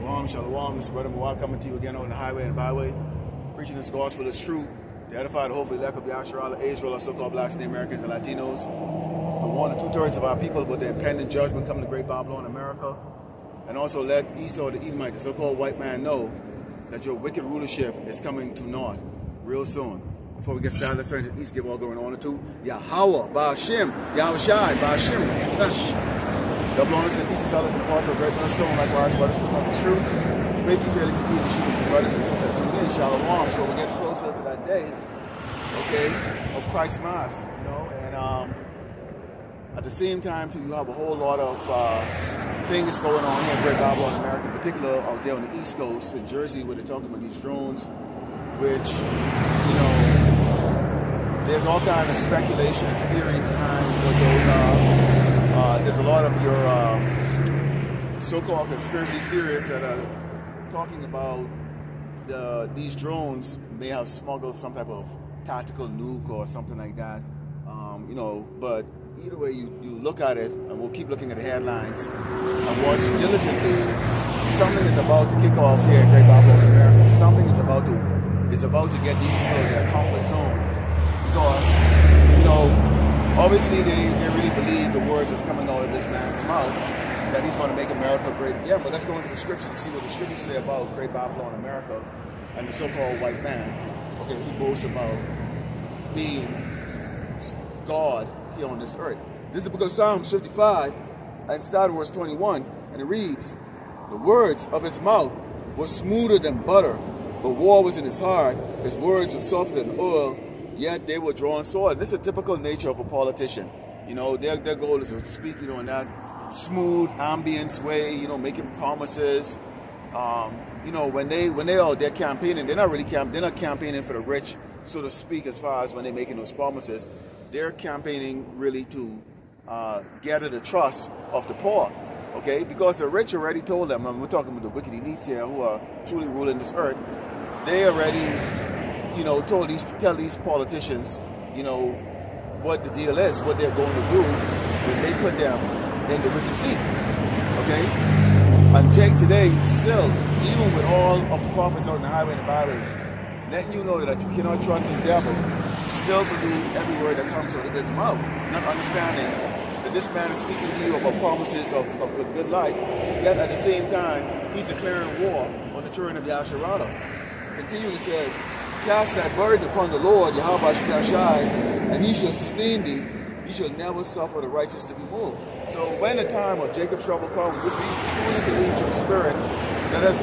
Shalom, shalom. Mr. Brother Mawar coming to you again on the highway and byway. Preaching this gospel is true. To edify the hopefully elect of Yahshua, Israel, or so-called blacks and Americans and Latinos. We warn the 2/3 of our people about the impending judgment coming to Great Babylon, America. And also let Esau the Edomite, the so-called white man, know that your wicked rulership is coming to naught real soon. Before we get started, let's turn to the east, give all going on to Yahweh, Ba'ashim, Yahweh Shai, Ba'ashim, Dash. Double honors and teachers, others, and apostle, great stone, likewise, brothers, who come the truth. Faith, you fairly secure the shooting brothers and sisters to begin, shalom. So we're getting closer to that day, okay, of Christ's Mass, you know, and at the same time, too, you have a whole lot of things going on here in Great Babylon, America, in particular out there on the East Coast, in Jersey, where they're talking about these drones, which, you know, there's all kinds of speculation and theory behind what those are. There's a lot of your so-called conspiracy theorists that are talking about these drones may have smuggled some type of tactical nuke or something like that. You know, but either way you look at it, and we'll keep looking at the headlines and watch diligently. Something is about to kick off here in Great Babylon, America. Something is about to get these people in their comfort zone, because, you know, obviously they really believe the words that's coming out of this man's mouth, that he's going to make America great again. But let's go into the scriptures and see what the scriptures say about Great Babylon, America, and the so-called white man, okay, who boasts about being God here on this earth. This is the book of Psalms 55, and starting verse 21, and it reads, "The words of his mouth were smoother than butter, but war was in his heart. His words were softer than oil, yet they were drawn sword." This is a typical nature of a politician. You know, their goal is to speak, you know, in that smooth ambience way, you know, making promises. You know, when they are they're campaigning, they're not campaigning for the rich, so to speak, as far as when they're making those promises. They're campaigning really to gather the trust of the poor, okay? Because the rich already told them, and we're talking about the wicked elites here who are truly ruling this earth, they already, you know, tell these politicians, you know, what the deal is, what they're going to do when they put them in the wicked seat, okay? And Jake today, still, even with all of the prophets on the highway and the byway, letting you know that you cannot trust this devil, still believe every word that comes out of his mouth, not understanding that this man is speaking to you about promises of a good life, yet at the same time, he's declaring war on the children of Yahshua. Continuing, it says, "Cast that burden upon the Lord, Yahweh Shai, and he shall sustain thee. He shall never suffer the righteous to be moved." So when the time of Jacob's trouble comes, which we truly believe to the spirit, that is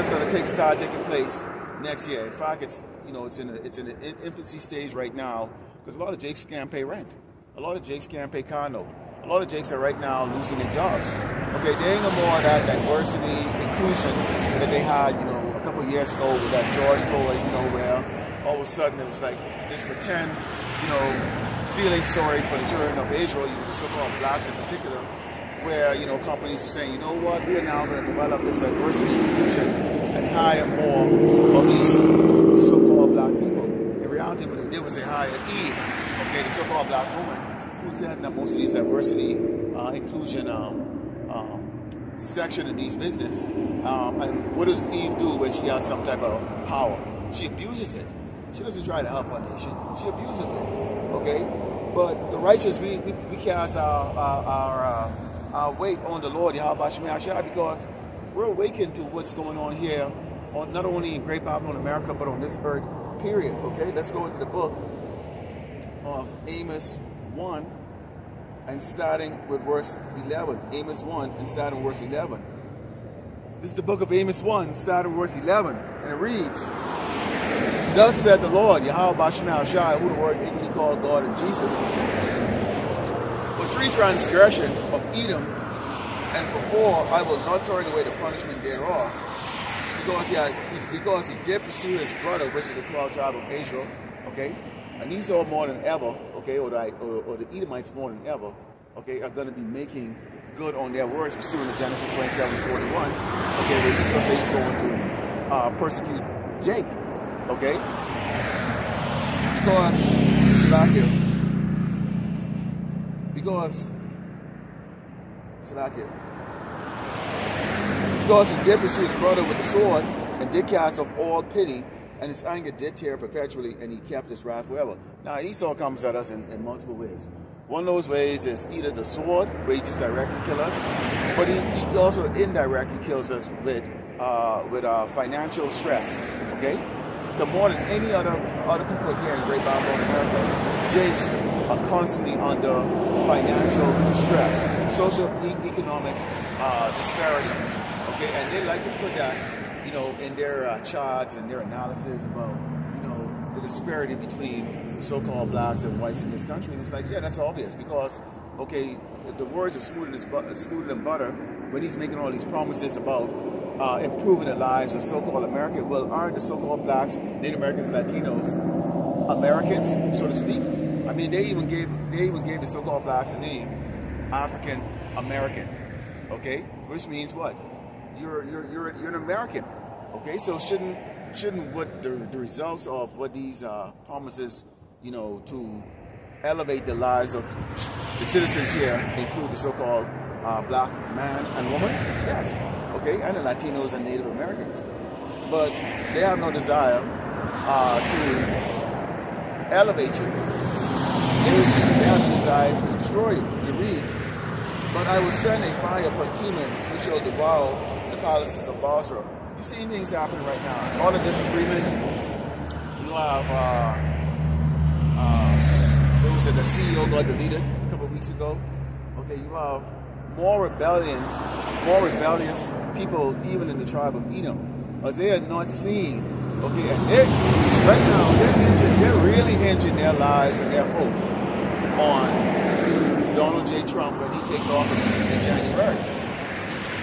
going to start taking place next year. In fact, it's in the infancy stage right now, because a lot of Jakes can't pay rent. A lot of Jakes can't pay car note. A lot of Jakes are right now losing their jobs. Okay, there ain't no more of that diversity, inclusion that they had, you know, a couple of years ago with that George Floyd, you know, where all of a sudden it was like this pretend, you know, feeling sorry for the children of Israel, you know, the so-called blacks in particular, where, you know, companies are saying, you know what, we are now going to develop this diversity, inclusion, and hire more of these so-called black people. In reality, what they did was they hired Eve, okay, the so-called black woman, who's setting up most of these diversity, inclusion section in these business. And what does Eve do when she has some type of power? She abuses it. She doesn't try to help our nation. She abuses it, okay? But the righteous, we cast our weight on the Lord, Yahweh Shai, because we're awakened to what's going on here, not only in Great Babylon, America, but on this earth, period, okay? Let's go into the book of Amos 1, and starting with verse 11. Amos 1, and starting with verse 11. This is the book of Amos 1, starting with verse 11, and it reads, "Thus said the Lord, Yahweh Shai, who the word ignorantly called God and Jesus, for 3 transgression of Edom, and for 4 I will not turn away the punishment thereof, because he did pursue his brother, which is the 12th tribe of Israel," okay? And Esau more than ever, okay, or the Edomites more than ever, okay, are going to be making good on their words, pursuing the Genesis 27:41, okay, where Esau says he's going to persecute Jake, okay? Because it's back here. Because Because he did pursue his brother with the sword, and did cast off all pity, and his anger did tear perpetually, and he kept his wrath forever. Now, Esau comes at us in multiple ways. One of those ways is either the sword, where he just directly kills us, but he also indirectly kills us with financial stress, okay? The more than any other people here in the Great Babylon America, Jakes are constantly under financial stress, social, economic disparities, okay? And they like to put that, you know, in their charts and their analysis about, you know, the disparity between so-called blacks and whites in this country. And it's like, yeah, that's obvious because, okay, the words are smoother than butter when he's making all these promises about improving the lives of so-called Americans. Well, aren't the so-called blacks, Native Americans, Latinos, Americans, so to speak? I mean, they even gave the so-called blacks a name, African Americans. Okay, which means what? You're an American. Okay, so shouldn't what the results of what these promises, you know, to elevate the lives of the citizens here include the so-called black man and woman? Yes. Okay, and the Latinos and Native Americans. But they have no desire to elevate you. They have a desire to destroy you. It reads, but I will send a fire upon Teman, which shall devour the palaces of Basra. You see things happening right now. All the disagreement. You have those that the CEO got deleted a couple of weeks ago. Okay, you have more rebellious people even in the tribe of Edom, as they are not seeing. Okay, and right now they're really hinging their lives and their hope on Donald J. Trump when he takes office in January.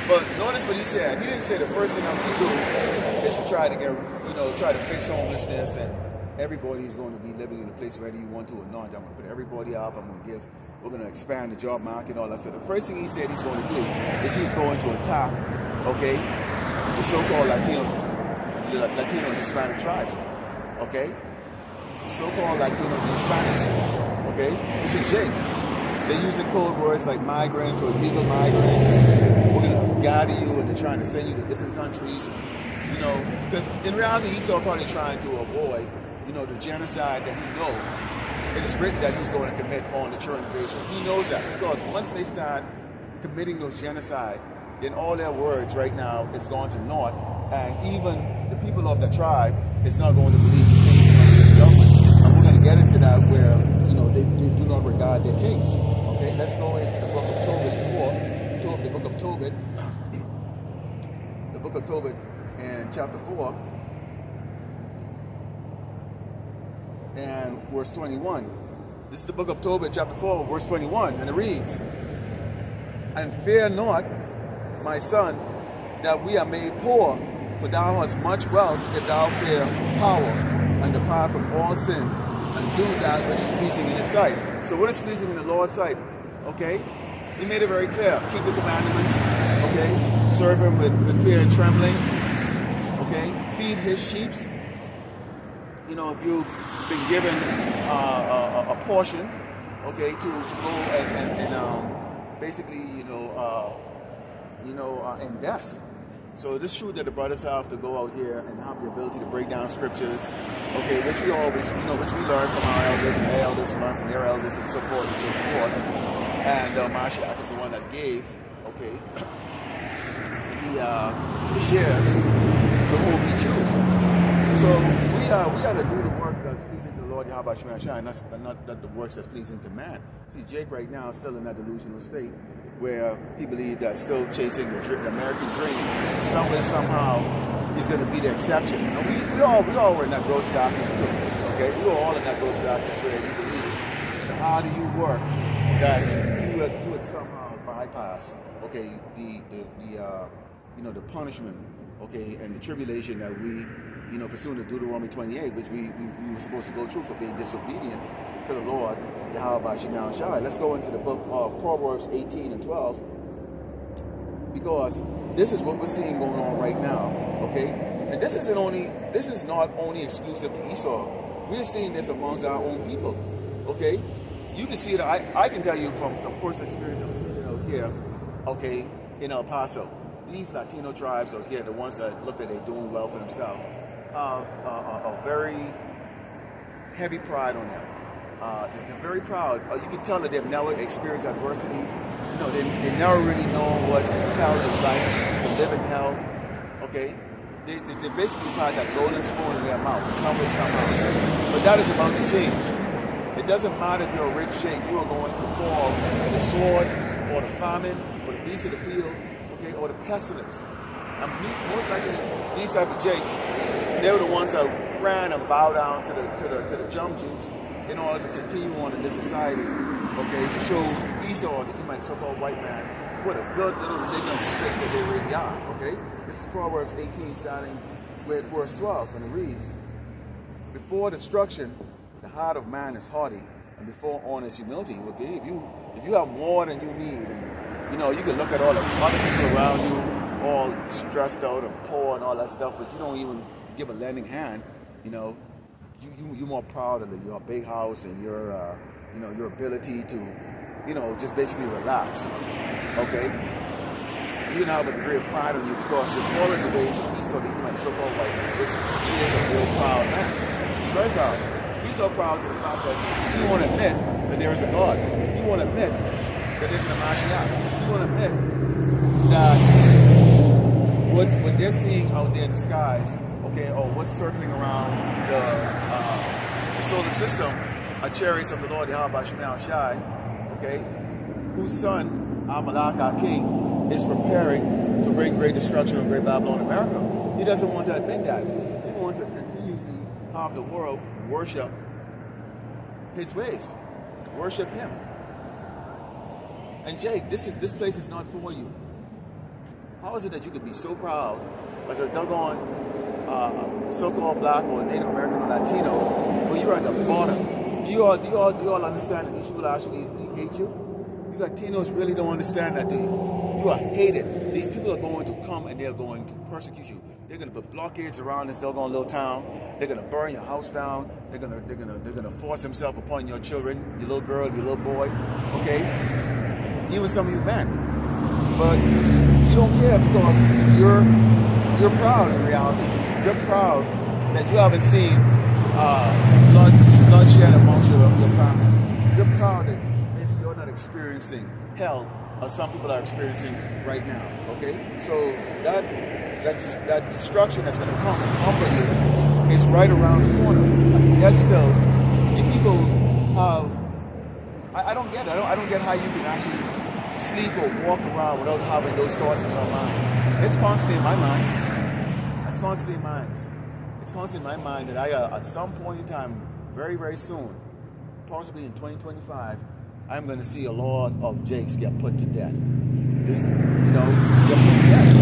But notice what he said. He didn't say the first thing I'm going to do is to try to get, you know, try to fix homelessness and everybody's going to be living in a place whether you want to or not. I'm going to put everybody up. We're going to expand the job market, all that stuff. The first thing he said he's going to do is he's going to attack, okay, the so-called Latino and Hispanic tribes, okay? The so-called Latino and Hispanics, okay? This is Jakes. They're using code words like migrants or illegal migrants. We're going to gather you and they're trying to send you to different countries, you know, because in reality Esau probably trying to avoid, you know, the genocide that he knows. It is written that he's going to commit on the children of Israel. He knows that because once they start committing those genocide, then all their words right now is going to naught, and even the people of the tribe is not going to believe anything under this government. And we're going to get into that where, you know, they do not regard their kings. Okay, let's go into the book of Tobit the book of Tobit and chapter 4. And verse 21. This is the book of Tobit, chapter 4, verse 21, and it reads, and fear not, my son, that we are made poor, for thou hast much wealth if thou fear power, and depart from all sin, and do that which is pleasing in his sight. So what is pleasing in the Lord's sight? Okay? He made it very clear. Keep the commandments, okay? Serve him with fear and trembling, okay? Feed his sheep. You know, if you've been given a portion, okay, to go and basically, invest. So this is true that the brothers have to go out here and have the ability to break down scriptures, okay, which we always, which we learn from our elders, and their elders learn from their elders, and so forth and so forth. And Mashiach is the one that gave, okay, the shares to whom he choose. So we got to do the work that's pleasing to the Lord Yahweh Shemashai, and not the works that's pleasing to man. See, Jake right now is still in that delusional state where he believes that still chasing the American dream, some way, somehow, he's going to be the exception. And we all were in that gross darkness too, okay? We were all in that gross darkness where we believe the harder you work, that you would somehow bypass, okay, the punishment, okay, and the tribulation that we, pursuant to Deuteronomy 28, which we were supposed to go through for being disobedient to the Lord, Yahweh Shemel Shai. Let's go into the book of Proverbs 18 and 12, because this is what we're seeing going on right now, okay? And this is not only exclusive to Esau. We're seeing this amongst our own people, okay? You can see it. I can tell you from personal experience. I'm sitting out here, okay, in El Paso. these Latino tribes, or the ones that look like they're doing well for themselves, are very heavy pride on them. They're very proud. You can tell that they've never experienced adversity. You know, they never really know what hell is like, to live in hell. Okay, they basically find that golden spoon in their mouth, some way, somehow. But that is about to change. It doesn't matter if you're a rich sheikh, you are going to fall in the sword, or the famine, or the beast of the field, okay, or the pestilence. And most likely, these type of jakes, they were the ones that ran and bowed down to the jump juice in order to continue on in this society, okay, to show Esau, the so-called white man, what a good little religion spirit that they really are, okay? This is Proverbs 18, starting with verse 12, and it reads, "Before destruction, the heart of man is haughty, and before honor is humility." Okay, if you have more than you need, and, you know, you can look at all the other people around you, all stressed out and poor and all that stuff, but you don't even give a lending hand. You know, you're more proud of your big house and your you know, your ability to, you know, just basically relax. Okay, you can have a degree of pride on you because you're following the ways of Esau, the so-called white man, which he is a real proud man. He's very proud. He's so proud of the fact that he won't admit that there is a God. He won't admit that there's a Mashiach. He won't admit that what they're seeing out there in the skies, okay, or what's circling around the solar system are chariots of the Lord Yahweh Shemel Shai, okay, whose son, Amalek, our king, is preparing to bring great destruction on great Babylon, America. He doesn't want to admit that. He wants to continuously have the world worship his ways, worship him. And Jake, this place is not for you. How is it that you could be so proud as a doggone so-called black or Native American or Latino when you're at the bottom? Do you all understand that these people actually hate you? You Latinos really don't understand that, do you? You are hated. These people are going to come and they're going to persecute you. They're going to put blockades around this doggone little town. They're going to burn your house down. They're going to force themselves upon your children, your little girl, your little boy. Okay, even some of you men. But you don't care because you're proud in reality. You're proud that you haven't seen bloodshed amongst your family. You're proud that maybe you're not experiencing hell as some people are experiencing right now. Okay, so that destruction that's going to come upon you is right around the corner. Yet still, you people have, I don't get it. I don't get how you can actually sleep or walk around without having those thoughts in your mind. It's constantly in my mind. It's constantly in mine. It's constantly in my mind that at some point in time, very, very soon, possibly in 2025, I'm going to see a lot of Jakes get put to death. This, you know, get put to death.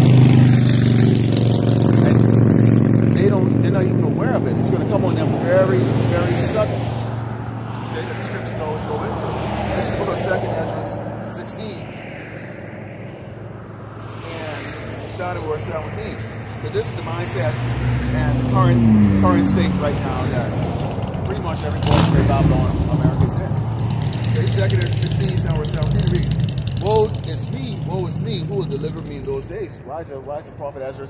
And they're not even aware of it. It's going to come on them very, very sudden. Okay, the scriptures always go into it. This is book of 2 Ezra 16. And starting verse 17. So this is the mindset and the current state right now that pretty much every boy in Great Babylon, America is in. Okay, 2 Ezra 16, now verse 17 read, woe is me, who will deliver me in those days? Why is the prophet Ezra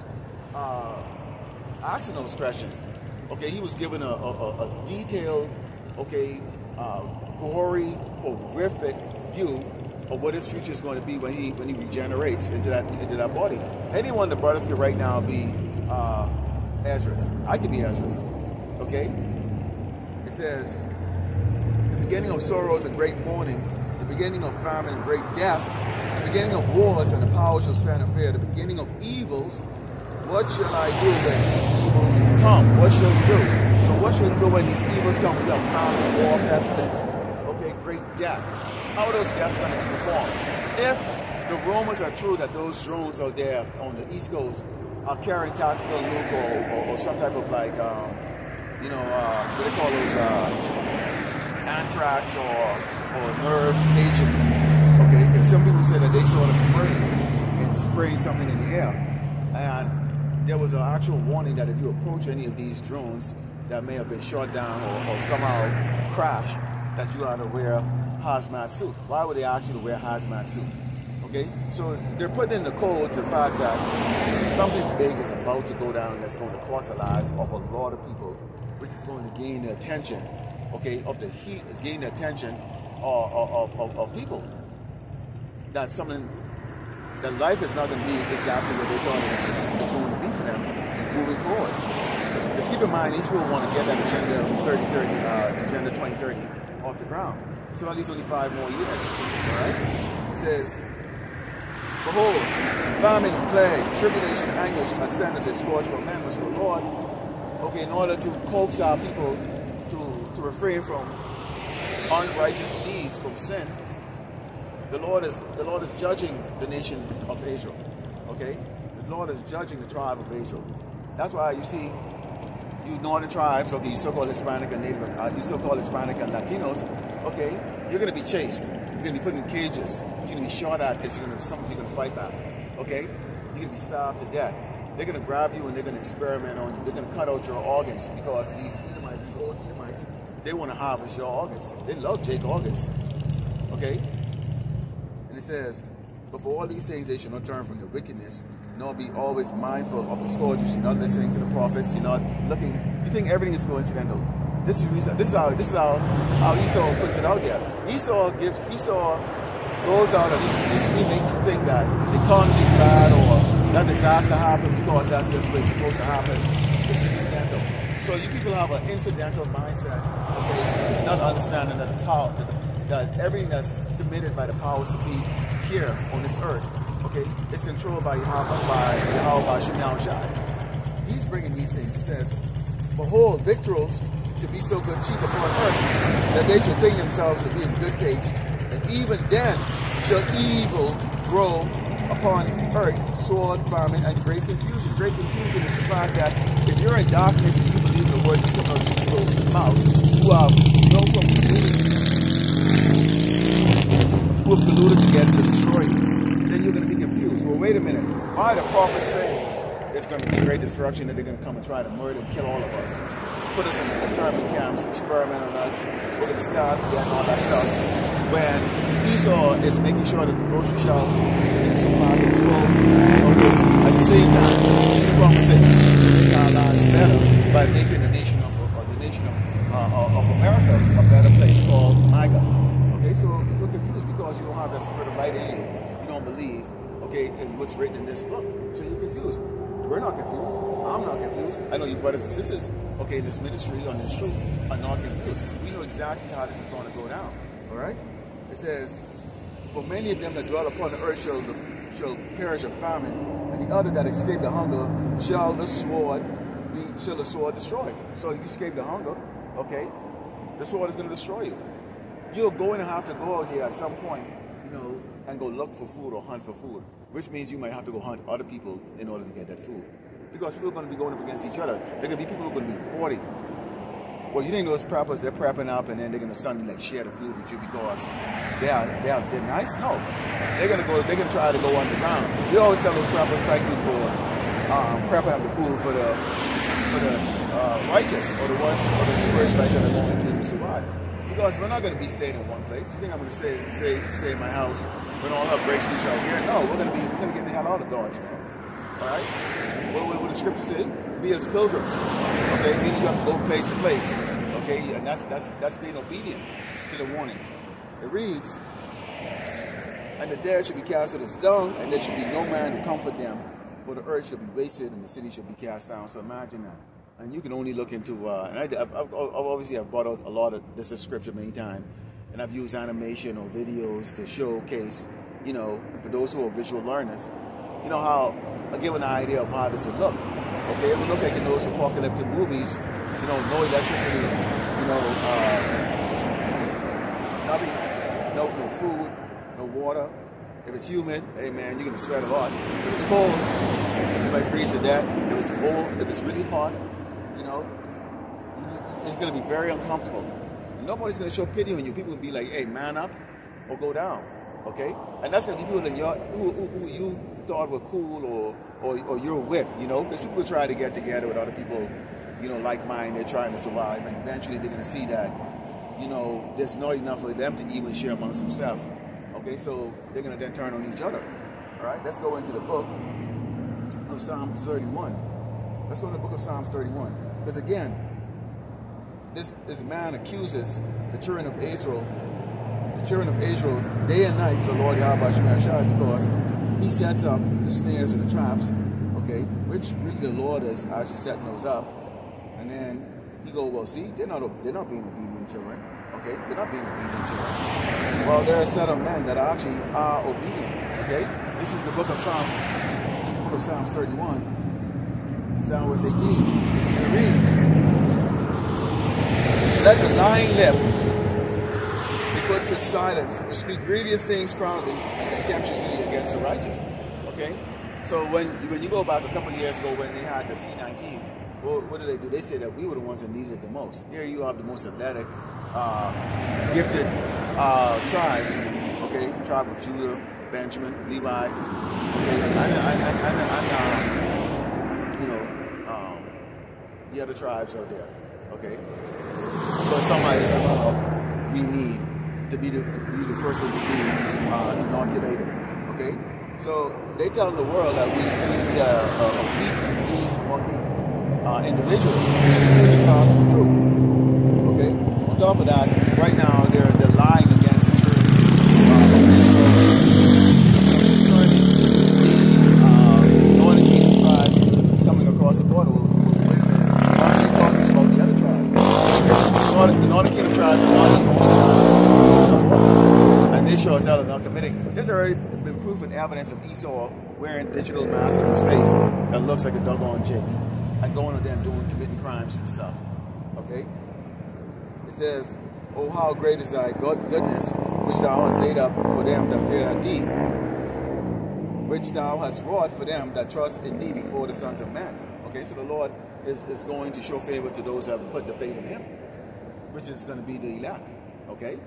asking those questions? Okay, he was given a detailed, okay, gory, horrific view of what his future is going to be when he regenerates into that body. Any one of the brothers could right now be Ezra's. I could be Ezra's. Okay? It says, the beginning of sorrows and great mourning, the beginning of famine and great death, the beginning of wars and the power shall stand in fear, the beginning of evils. What shall I do when these evils come? What shall you do? So what shall you do when these evils come? We have famine, war, pestilence, okay, great death. How are those deaths going to be performed? If the rumors are true that those drones out there on the East Coast are carrying tactical nuke or some type of like, you know, what do they call those, anthrax or nerve agents, okay? Because some people say that they saw them spraying something in the air. And there was an actual warning that if you approach any of these drones that may have been shot down or somehow crashed, that you ought to wear hazmat suit. Why would they ask you to wear hazmat suit? Okay, so they're putting in the codes the fact that something big is about to go down that's going to cost the lives of a lot of people, which is going to gain the attention, okay, of the heat, gain the attention of people. That's something that life is not going to be exactly what they thought it's going to be for them moving forward. Let's keep in mind, these people want to get that agenda 2030 off the ground. So at least only 5 more years, all right? It says, behold, famine and plague, tribulation, anguish, ascend as a scourge for men, was the Lord, okay, in order to coax our people to refrain from unrighteous deeds, from sin. The Lord is judging the nation of Israel, okay? The Lord is judging the tribe of Israel. That's why you see, you northern tribes, okay, you so-called Hispanic and Native, you so-called Hispanic and Latinos, okay, you're going to be chased. You're going to be put in cages. You're going to be shot at because some of you are going to fight back, okay? You're going to be starved to death. They're going to grab you and they're going to experiment on you. They're going to cut out your organs because these Edomites, these old Edomites, they want to harvest your organs. They love Jake organs, okay? And it says, but for all these things they should not turn from their wickedness, nor be always mindful of the scourges. You're not listening to the prophets. You're not looking. You think everything is coincidental. This is how Esau puts it out there. Esau goes out and he makes you think that the economy is bad or that disaster happened because that's just what's supposed to happen. It's incidental. So you people have an incidental mindset, okay, not understanding that the power, that everything that's committed by the powers to be here on this earth, okay, it's controlled by Yahweh Shem Shai. He's bringing these things. He says, behold, victuals should be so good cheap upon earth that they should think themselves to be in good case, and even then shall evil grow upon earth, sword, famine, and great confusion. Great confusion is the fact that if you're in darkness and you believe the words that come out of these people's mouth, who have no who have colluded together to destroy you, then you're going to be confused. Well, wait a minute. Why the prophets say there's going to be great destruction, that they're going to come and try to murder and kill all of us, put us in internment camps, experiment on us, we're going to starve to death and all that stuff, when Esau is making sure that the grocery shelves and the supermarket is full, okay, at the same time, he's promising to make our lives better by making the nation of America a better place called MAGA. Okay, so people are confused because you don't have that spirit of light in you. You don't believe, okay, in what's written in this book. So you're confused. We're not confused. I'm not confused. I know you brothers and sisters, okay, in this ministry, on this truth, are not confused. We know exactly how this is going to go down. All right? It says, for many of them that dwell upon the earth shall perish of famine, and the other that escape the hunger shall the sword destroy. So if you escape the hunger, okay, the sword is going to destroy you. You're going to have to go out here at some point, you know, and go look for food or hunt for food, which means you might have to go hunt other people in order to get that food. Because people are going to be going up against each other. There are going to be people who are going to be hoarding. Well, you think those preppers, they're prepping up and then they're going to suddenly like share the food with you because they're nice? No. They're going to try to go underground. We always tell those preppers, thank you for prepping up the food for the righteous or the ones or the first righteous that are going to survive. Because we're not going to be staying in one place. You think I'm going to stay in my house when all hell breaks loose out here? No, we're going to get the hell out of Dodge, man. All right? What the scripture say? Be as pilgrims. Okay, meaning you have to go place to place. Okay, and that's being obedient to the warning. It reads, and the dead shall be casted as dung, and there shall be no man to comfort them, for the earth shall be wasted, and the city shall be cast down. So imagine that. And you can only look into, and I've obviously brought out a lot of this is scripture many times, and I've used animation or videos to showcase, you know, for those who are visual learners, you know, how I give an idea of how this would look. Okay, it would look like in those apocalyptic movies, you know, no electricity, you know, nothing, no food, no water. If it's humid, hey man, you're gonna sweat a lot. If it's cold, you might freeze to death. If it's cold, if it's really hot, you know, it's gonna be very uncomfortable. Nobody's gonna show pity on you. People will be like, hey, man up or go down. Okay? And that's gonna be people who you thought were cool or you're with, you know, because people try to get together with other people, you know, like mine, they're trying to survive, and eventually they're gonna see that, you know, there's not enough for them to even share amongst themselves. Okay, so they're going to then turn on each other. All right, let's go into the book of Psalms 31. Let's go to the book of Psalms 31. Because again, this man accuses the children of Israel day and night to the Lord Yahweh Shemashai, because he sets up the snares and the traps, okay, which really the Lord is actually setting those up. And then you go, well, see, they're not being obedient children, okay? They're not being obedient children. Well, there are a set of men that actually are obedient, okay? This is the book of Psalms. This is the book of Psalms 31, Psalm verse 18. And it reads, "Let the lying lip be put to silence, or speak grievous things proudly and contemptuously against the righteous." Okay? So when you go back a couple of years ago when they had the C-19, well, what did they do? They said that we were the ones that needed it the most. Here you have the most athletic, gifted tribe, okay? Tribe of Judah, Benjamin, Levi, okay? The other tribes are there, okay? But somebody said, well, we need to be the first one to be inoculated, okay? So they tell the world that we need a weak, disease, walking individuals, which is far from the truth, okay? On top of that, right now they're lying against the church concerning the Northern Kingdom tribes coming across the border. We're talking about the other tribes. The Northern Kingdom tribes are not the only tribes, and they show us how they're not committing. There's already been proof and evidence of Esau wearing digital mask on his face that looks like a doggone chick, and going to them committing crimes and stuff. Okay? It says, "Oh, how great is thy goodness, which thou hast laid up for them that fear thee, which thou hast wrought for them that trust in thee before the sons of men." Okay, so the Lord is going to show favor to those that have put the faith in him, which is going to be the elect. Okay?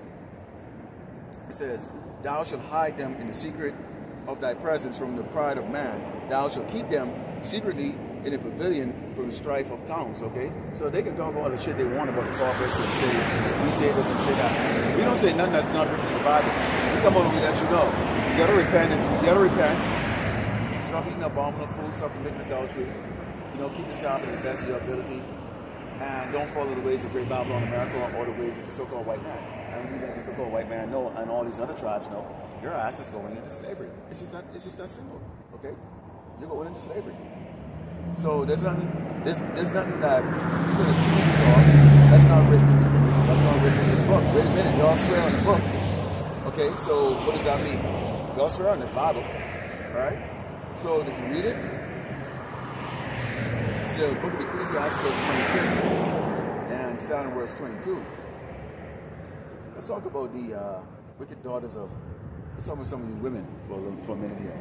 It says, "Thou shalt hide them in the secret of thy presence from the pride of man. Thou shalt keep them secretly in a pavilion from the strife of tongues." Okay? So they can talk all the shit they want about the prophets and say, we say this and say that. We don't say nothing that's not written in the Bible. We come over and we let you know. You gotta repent. Stop eating abominable food, stop committing adultery. Keep the Sabbath to the best of your ability. And don't follow the ways of Great Babylon America or the ways of the so-called white man. And we let the so-called white man know, and all these other tribes know, your ass is going into slavery. It's just that simple. Okay? You're going into slavery. So there's nothing that you can accuse us of that's not written in this book. Wait a minute, y'all swear on the book. Okay, so what does that mean? Y'all swear on this Bible. Alright? So did you read it? It's the book of Ecclesiastes 26 and starting in verse 22. Let's talk about the wicked daughters of some of you women for a minute here.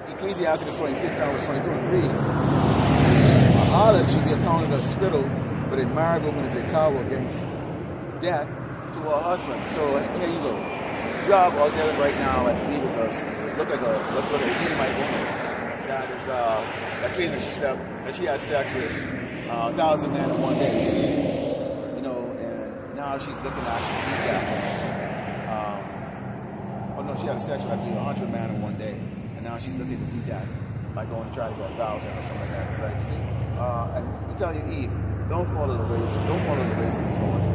Ecclesiastes 26, now verse 22, it reads, "A harlot should be accounted a spittle, but a married woman is a tower against death to her husband." So here you go. You have out there right now, I believe it's look like a Edomite woman that is that claimed that she had sex with 1,000 men in one day. And now she's looking to actually beat that. She had sex with, I believe, 100 men in one day. Now she's looking to beat that by going to try to get 1,000 or something like that. It's like, see, and we tell you, Eve, don't follow the ways of these horses.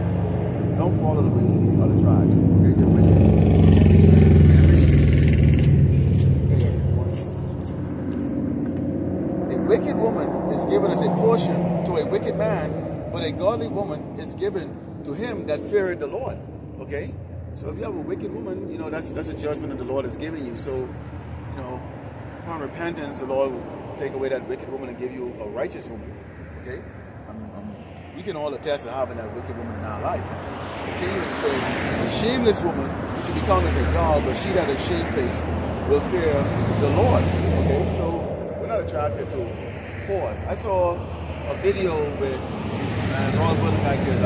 Don't follow the ways of these other tribes. Okay, they're wicked. A wicked woman is given as a portion to a wicked man, but a godly woman is given to him that feareth the Lord. Okay? So if you have a wicked woman, that's a judgment that the Lord is giving you. So, upon repentance, the Lord will take away that wicked woman and give you a righteous woman. Okay? We can all attest to having that wicked woman in our life. Continuing, it says, "A shameless woman should be counted as a dog, but she that is shamefaced will fear the Lord." Okay? So we're not attracted to whores. I saw a video with, and Ron Bullock, I could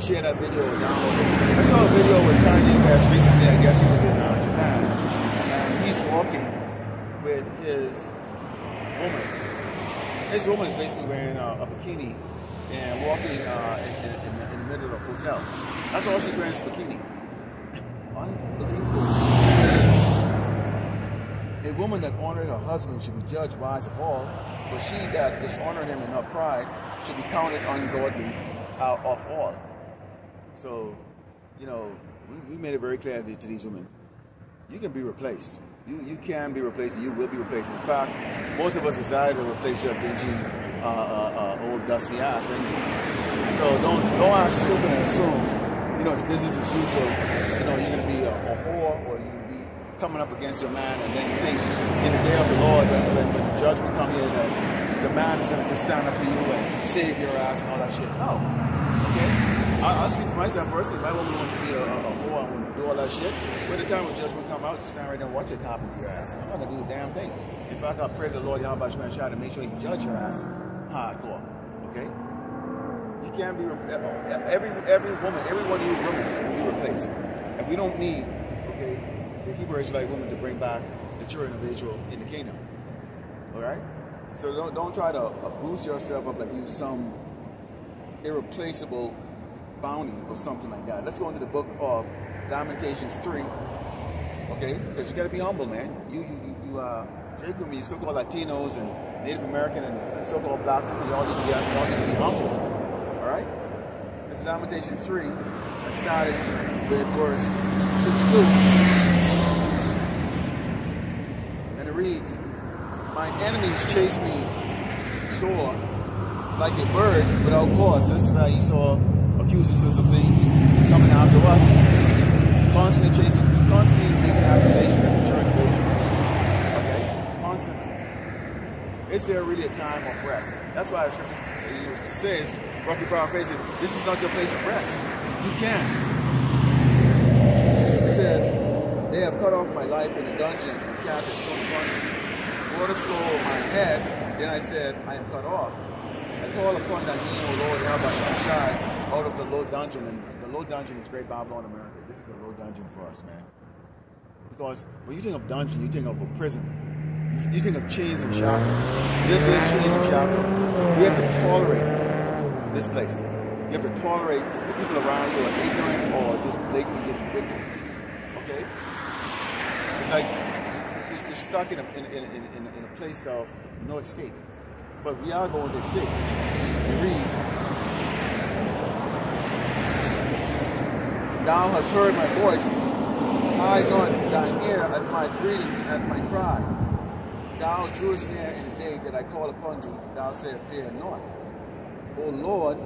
share that video download it. I saw a video with Kanye West recently. I guess he was in Japan, and he's walking with his woman. His woman is basically wearing a bikini and walking in the middle of a hotel. That's all she's wearing is a bikini. Unbelievable. A woman that honored her husband should be judged wise of all, but she that dishonored him in her pride should be counted ungodly of all. So, you know, we made it very clear to these women, you can be replaced. You can be replaced, and you will be replaced. In fact, most of us desire to replace your dingy, old dusty ass anyways. So don't act stupid and assume, you know, it's business as usual. You know, you're going to be a whore, or you're going to be coming up against your man, and then you think in the day of the Lord, when the judgment comes here, that the man is going to just stand up for you and save your ass and all that shit. No. Okay? I'll speak for myself personally. My woman wants to be a whore and do all that shit. When the time when judgment come out, just stand right there and watch it happen to your ass. I'm not going to do a damn thing. In fact, I pray to the Lord Yahweh Shai to make sure he judge your ass hardcore. Okay? You can't be every woman, every one of you women will be replaced. And we don't need, okay, the Hebrew Israelite women to bring back the children of Israel in the kingdom. Alright? So don't try to boost yourself up like you some irreplaceable bounty or something like that. Let's go into the book of Lamentations 3. Okay? Because you gotta be humble, man. Jacob, you so-called Latinos and Native American and so-called black people, you all need to be humble. Alright? This is Lamentations 3. Let's start with verse 52. And it reads, my enemies chase me sore like a bird without cause. This is how Esau accuses us of things coming after us. Constantly chasing, constantly making accusation at the church of Israel. Okay? Constantly. Is there really a time of rest? That's why the scripture says, roughly paraphrasing, this is not your place of rest. You can't. It says, they have cut off my life in a dungeon and cast a stone upon me. Waters flow over my head. Then I said, I am cut off. I call upon thy name, O Lord, Yahweh Shai, out of the low dungeon. And the low dungeon is Great Babylon, America. This is a low dungeon for us, man. Because when you think of dungeon, you think of a prison. You think of chains and shackles. This is chains and shackles. We have to tolerate this place. You have to tolerate the people around you are ignorant or just blatantly just wicked. Okay? It's like you're stuck in a place of no escape. But we are going to escape. It reads, thou hast heard my voice. Hide not thine ear at my greeting, at my cry. Thou drewest near in the day that I called upon thee. Thou saidst, fear not. O Lord,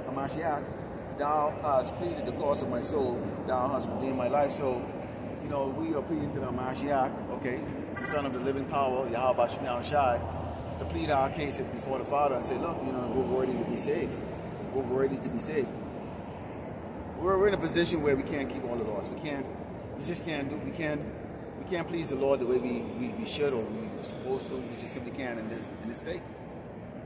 Hamashiach, thou hast pleaded the cause of my soul. Thou hast redeemed my life. So, you know, we are pleading to the Hamashiach, okay, the Son of the living power, Yahweh Shai, to plead our case before the Father and say, look, you know, we're worthy to be saved. We're worthy to be saved. We're in a position where we can't keep all the laws. We just can't do, we can't please the Lord the way we should or we're supposed to. We just simply can't in this state.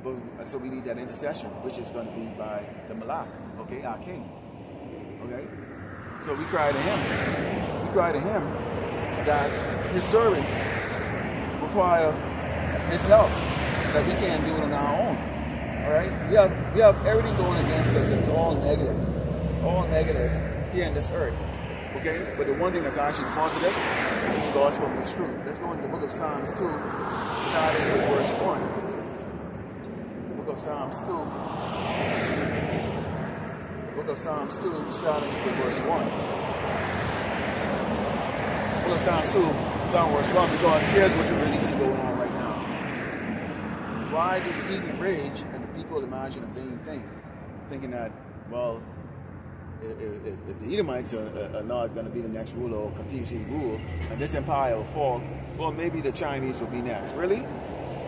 But so we need that intercession, which is going to be by the Malak, okay, our King. Okay? So we cry to him. We cry to him that his servants require his help, that we can't do it on our own. Alright? We have everything going against us. It's all negative. It's all negative here in this earth. Okay? But the one thing that's actually positive is his gospel and his truth. Let's go into the book of Psalms 2, starting with verse 1. The book of Psalms 2. The book of Psalms 2, starting with verse 1. The book of Psalms 2, starting with verse 1, because here's what you really see going on right now. Why do the heathen rage and the people imagine a vain thing? Thinking that, well, if the Edomites are not going to be the next ruler or continue to rule, and this empire will fall, well, maybe the Chinese will be next. Really?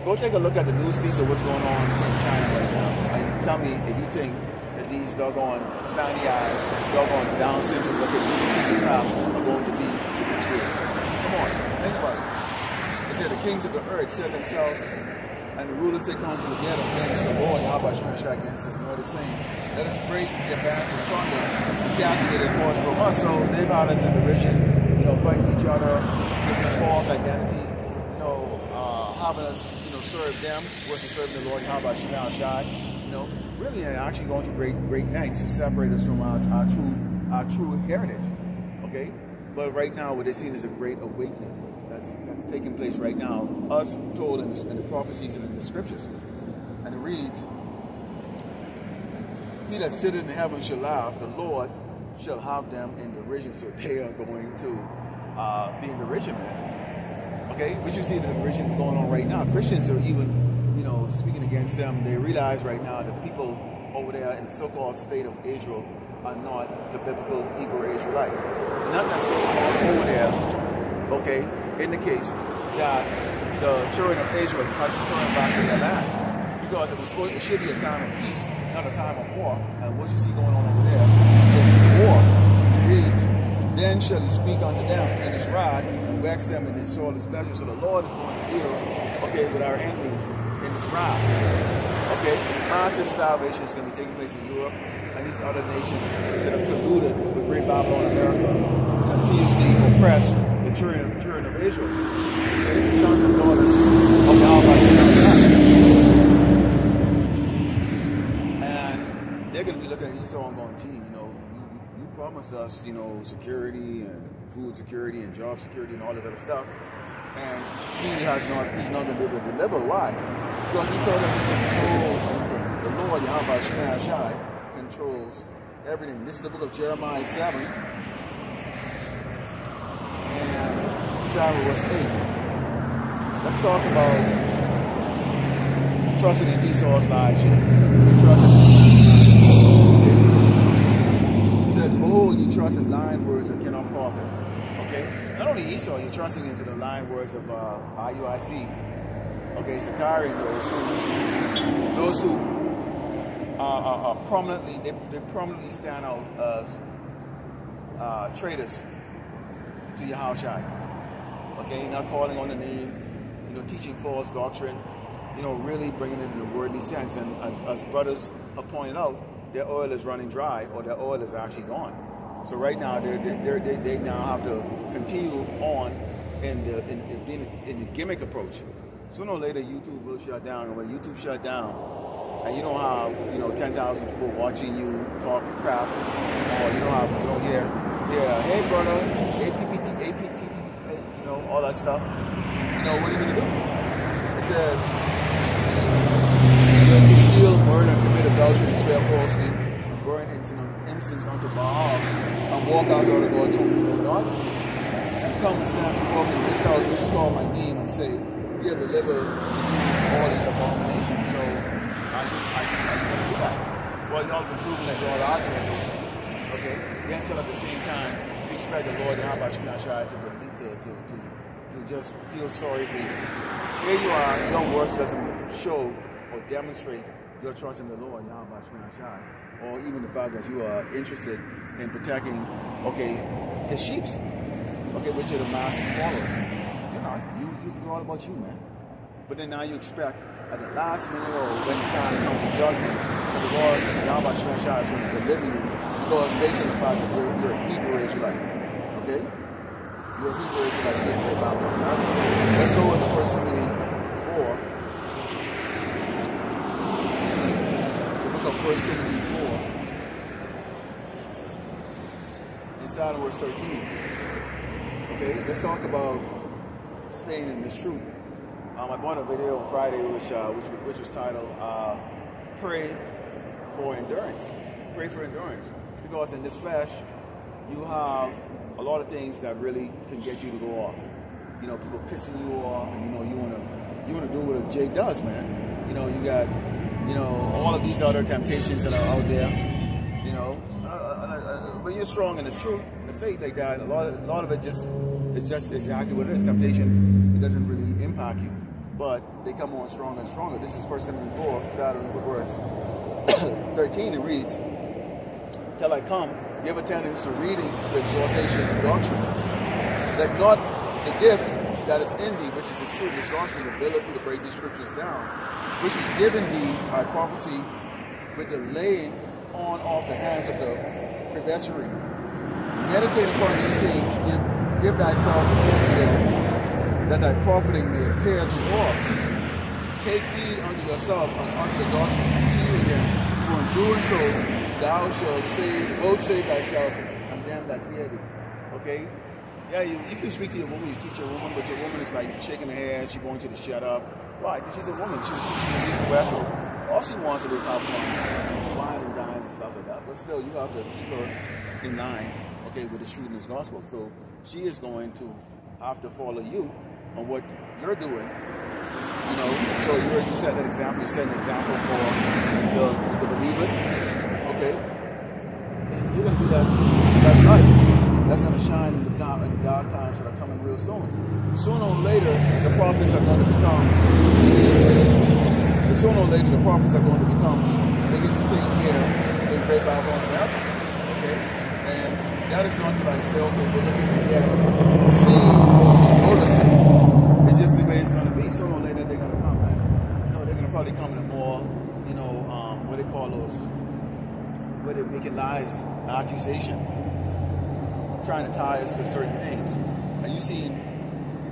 Go take a look at the news piece of what's going on in China right now. And tell me if you think that these doggone slanty-eyed, doggone Down syndrome looking people are going to be the next rulers. Come on, think about it. It said the kings of the earth set themselves and the rulers take counsel together against the Lord, Yahweh Shai, against his murder, saying, let us break their bands asunder and castigate their cause from us. So they've had us in derision, you know, fighting each other, giving us false identity, you know, having us, you know, serve them versus serving the Lord, Yahweh Shai, you know, really actually going through great nights to separate us from our true heritage. Okay? But right now, what they're seeing is a great awakening that's taking place right now, us told in the prophecies and in the scriptures. And it reads, "He that sitteth in heaven shall laugh, the Lord shall have them in derision." So they are going to be in derision, man. Okay, which you see the derision is going on right now. Christians are even, speaking against them. They realize right now that people over there in the so-called state of Israel are not the biblical Hebrew Israelite. Nothing that's going on over there, okay, indicates that the children of Israel has returned back to their land. Because it should be a time of peace, not a time of war. And what you see going on over there is war. It reads, "Then shall he speak unto them in his rod, and vex them in his sore displeasure." So the Lord is going to deal, okay, with our enemies in his rod. Okay, massive starvation is going to be taking place in Europe and these other nations that have colluded with Great Babylon America, continuously oppress the children of Israel. Okay, the sons and daughters of Yahweh. They're going to be looking at Esau and going, "Gee, you promised us, security and food security and job security and all this other stuff, and he's not going to be able to deliver." Why? Because Esau doesn't control anything. The Lord, Yahweh Shai, controls everything. This is the book of Jeremiah 7, and 7 verse 8. Let's talk about trusting in Esau's lies. Trusting It says, "Behold, you trust in lying words that cannot profit." Okay? Not only Esau, you're trusting into the lying words of IUIC. Okay, Sakari and those who are prominently, they prominently stand out as traitors to Yahushua. Okay, not calling on the name, teaching false doctrine, really bringing it in a worldly sense. And as brothers have pointed out, their oil is running dry, or their oil is actually gone. So right now, they now have to continue on in the gimmick approach. Sooner or later, YouTube will shut down. And when YouTube shut down, and you don't have 10,000 people watching you talk crap, or you don't hear, "Hey brother, APT, all that stuff." What are you gonna do? It says, "You steal, murder, and commit adultery, and swear falsely, and burn incense unto Baal, and walk out of the Lord's home, you will not, and come and stand before me in this house which is called my name, and say, we have delivered all these abominations." So I do that. Well, y'all been proving that y'all are doing those things. Okay? Yet still at the same time, you expect the Lord to just feel sorry for you. Here you are, your works doesn't show or demonstrate your trust in the Lord, or even the fact that you are interested in protecting, his sheep, which are the mass followers. You're not. You're all about you, man. But then now you expect at the last minute, or when the time comes to judgment, that the Lord, Yahweh is going to deliver you, because based on the fact that you're a Hebrew Israelite. Okay? You're a Hebrew Israelite in the Bible. Let's go into 1 Timothy 4. The book of 1 Timothy 4. And start in verse 13. Okay, let's talk about staying in this truth. I bought a video on Friday which was titled "Pray for Endurance." Pray for endurance, because in this flesh you have a lot of things that really can get you to go off. People pissing you off, and you wanna do what a Jake does, man. You got all of these other temptations that are out there. But you're strong in the truth, in the faith, like that. A lot of it it's just exactly what it is. Temptation, it doesn't really impact you, but they come on stronger and stronger. This is 1 Timothy 4, starting with verse 13. It reads, "Till I come, give attendance to reading, to exhortation, to doctrine. Let not the gift that is in thee, which is his truth, disgust me, to build up to break these scriptures down, which was given thee by prophecy with the laying on of the hands of the predecessor. Meditate upon these things, give thyself that thy profiting may appear to all. Take heed unto yourself and unto the doctrine, continue in them, for in doing so thou shalt save thyself and them that hear thee." Okay? Yeah, you can speak to your woman, you teach your woman, but your woman is like shaking her head, she wants you to shut up. Why? Because she's a woman. She's a vessel. All she wants is have fun, wine and dine and stuff like that. But still, you have to keep her in line, okay, with the truth in this gospel. So she is going to have to follow you on what you're doing. You know, so you set that example. You set an example for the believers, okay? And you're going to be that light that's going to shine in the dark times that are coming real soon. Sooner or later, the prophets are going to become. Sooner or later, the prophets are going to become the biggest thing here in Great Babylon America. Okay, and that is not to like say, okay, we're looking to get seen or noticed. It's just the way it's going to be. Sooner or later, they're going to come. You know, they're going to probably come in a more, you know, what they call those, where they're making lies, accusation, trying to tie us to certain things. And you see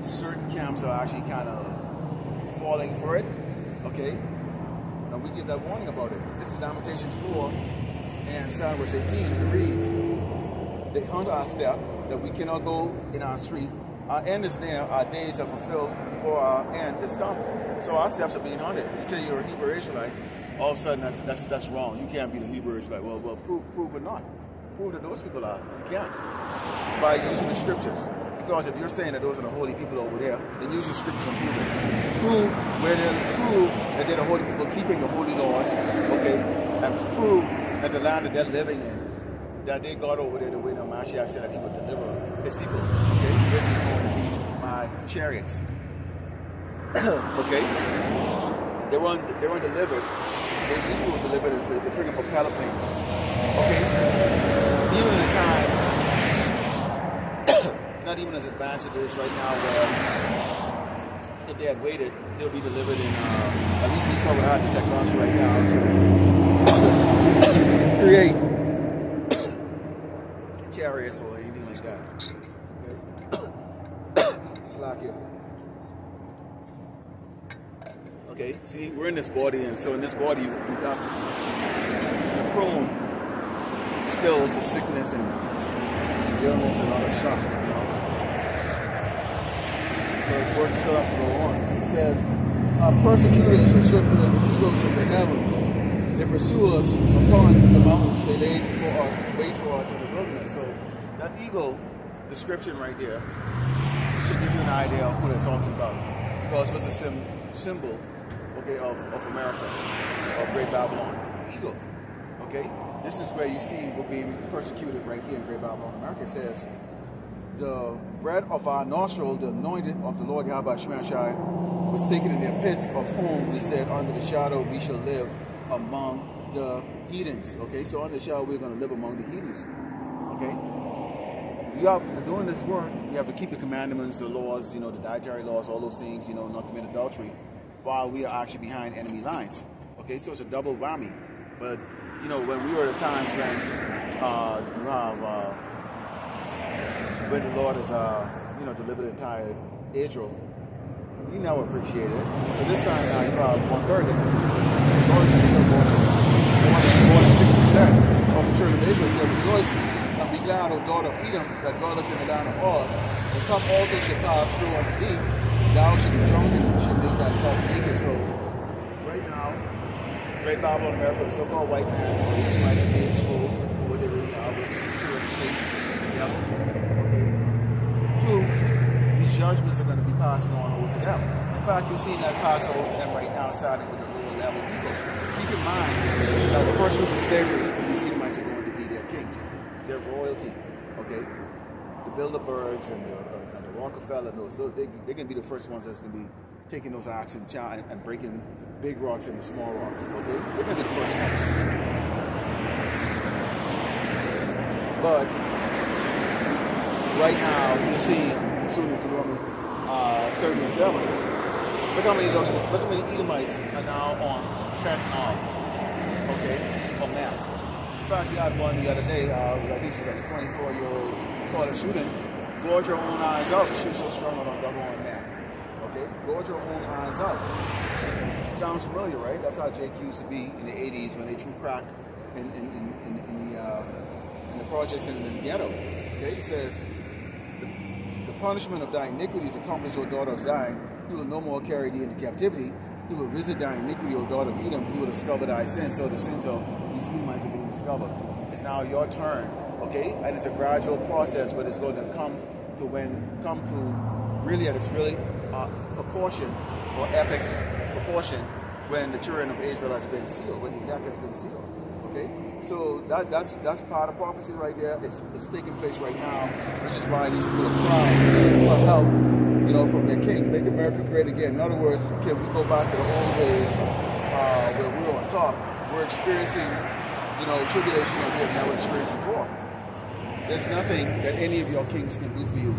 certain camps are actually kind of falling for it, okay? And we give that warning about it. This is Lamentations 4 and Psalm verse 18. It reads, they hunt our step, that we cannot go in our street. Our end is near, our days are fulfilled, for our end is come. So our steps are being hunted. You say you're a Hebrew Israelite, all of a sudden that's wrong. You can't be the Hebrew Israelite. Well, prove it not. Prove that those people are. You can't. By using the scriptures. Because if you're saying that those are the holy people over there, then use the scriptures and prove it. Prove that they're the holy people keeping the holy laws, okay? And prove that the land that they're living in, that they got over there the way the Mashiach said that he would deliver his people, okay? Which is going to be by chariots. Okay? They weren't delivered. These people were delivered as the freaking propeller planes. Okay? Even in a time, not even as advanced as it is right now, where if they had waited, they'll be delivered in, at least they saw what I have the technology right now to create chariots or anything like that. Okay? Slack it. Okay, see, we're in this body, and so in this body, we got prone still to sickness and illness and other stuff, you know. The work still has to go on. It says, our persecutors are swifter than the eagles of the heaven. They pursue us upon the mountains. They wait for us in the wilderness. So that eagle description right there should give you an idea of who they're talking about. Because it was a symbol, okay, of America, of Great Babylon, eagle. Okay, this is where you see we're being persecuted right here in Great Babylon, America. It says, the bread of our nostril, the anointed of the Lord Yahweh Shemashai, was taken in their pits, of whom we said, under the shadow we shall live among the heathens. Okay, so under the shadow we're going to live among the heathens. Okay, you have doing this work. You have to keep the commandments, the laws, you know, the dietary laws, all those things, you know, not commit adultery, while we are actually behind enemy lines. Okay, so it's a double whammy. But you know, when we were at times when the Lord has you know, delivered the entire Israel, we never appreciated it. But this time now you have 1/3 that's more than 6% of the children of Israel. So rejoice and be glad, O daughter of Edom, that dwellest in the land of Oz. The cup also shall pass through unto thee. Thou shalt be drunk and shalt make thyself naked. So right now, Great Babylon America, the so-called white man, might be exposed for what they really are, which is true of Satan, the devil. Okay. 2, these judgments are going to be passing on over to them. In fact, you're seeing that pass over to them right now, starting with the lower level people. Keep in mind that the first fruits of slavery, these Edomites are going to be their kings, their royalty. Okay. The Bilderbergs and the Rockefeller, they're going to be the first ones that's going to be taking those acts and breaking big rocks into small rocks. Okay, they're going to be the first ones. But right now, you see, soon to Romans 37. Look how many Edomites are now on fentanyl. Okay, on meth. In fact, you had one the other day. I think she was like a 24-year-old caught a student. Gorge her own eyes out. She was so strung on double on meth. Okay, gorge her own eyes out. Sounds familiar, right? That's how Jake used to be in the 80s when they threw crack in the projects in the ghetto. Okay, it says punishment of thy iniquities accomplished, O daughter of Zion. He will no more carry thee into captivity. He will visit thy iniquity, O daughter of Edom. He will discover thy sins. So the sins of these Edomites are being discovered. It's now your turn, okay? And it's a gradual process, but it's going to come to really at its proportion or epic proportion when the children of Israel has been sealed, when the elect has been sealed, okay? So that's part of prophecy right there. It's taking place right now, which is why these people are crying for help, you know, from their king. Make America great again. In other words, can we go back to the old days where we were on top? We're experiencing, you know, tribulation that we have never experienced before. There's nothing that any of your kings can do for you.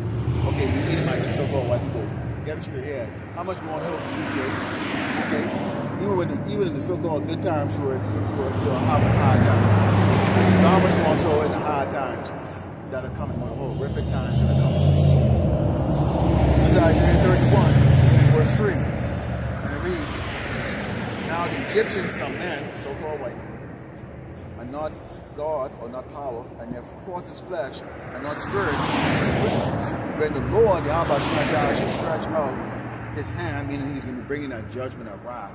Okay, you Edomites, so-called white people, get it to your head. How much more so for you, Jay? Okay, even in the so-called good times, you're having hard times. So how much more so in the hard times that are coming, the horrific times that are coming? This is Isaiah 31, verse 3, and it reads, "Now the Egyptians, some men, so-called white, are not God or not power, and their horses flesh and not spirit. When the Lord, Yahweh shall stretch out his hand, meaning he's going to be bringing that judgment of wrath,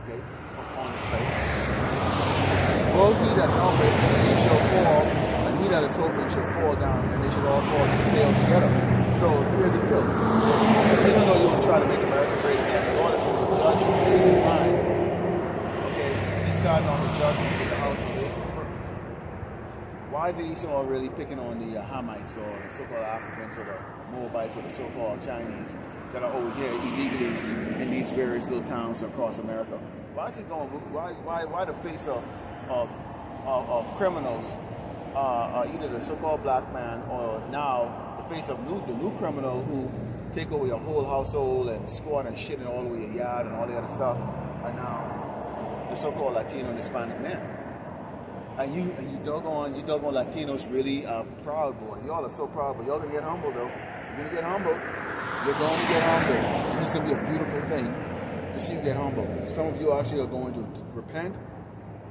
okay, upon this place. Woe he that helpeth, he shall fall, and he that is hoping shall fall down, and they shall all fall and fail together." So here's the deal. Even though you want to try to make America great again, the Lord is going to judge you in mind. Okay, decide on the judgment of the house of Israel. Why is Esau really picking on the Hamites or the so-called Africans or the Moabites or the so-called Chinese that are over here illegally in these various little towns across America? Why is he going? Why the face of criminals, either the so-called black man or now the face of the new criminal who take over your whole household and squat and shit in all over your yard and all the other stuff, are now the so-called Latino and Hispanic men? And you doggone Latinos really are proud, boy. Y'all are so proud, but y'all gonna get humble though. You're gonna get humble. You're going to get humble. And it's gonna be a beautiful thing to see you get humble. Some of you actually are going to repent.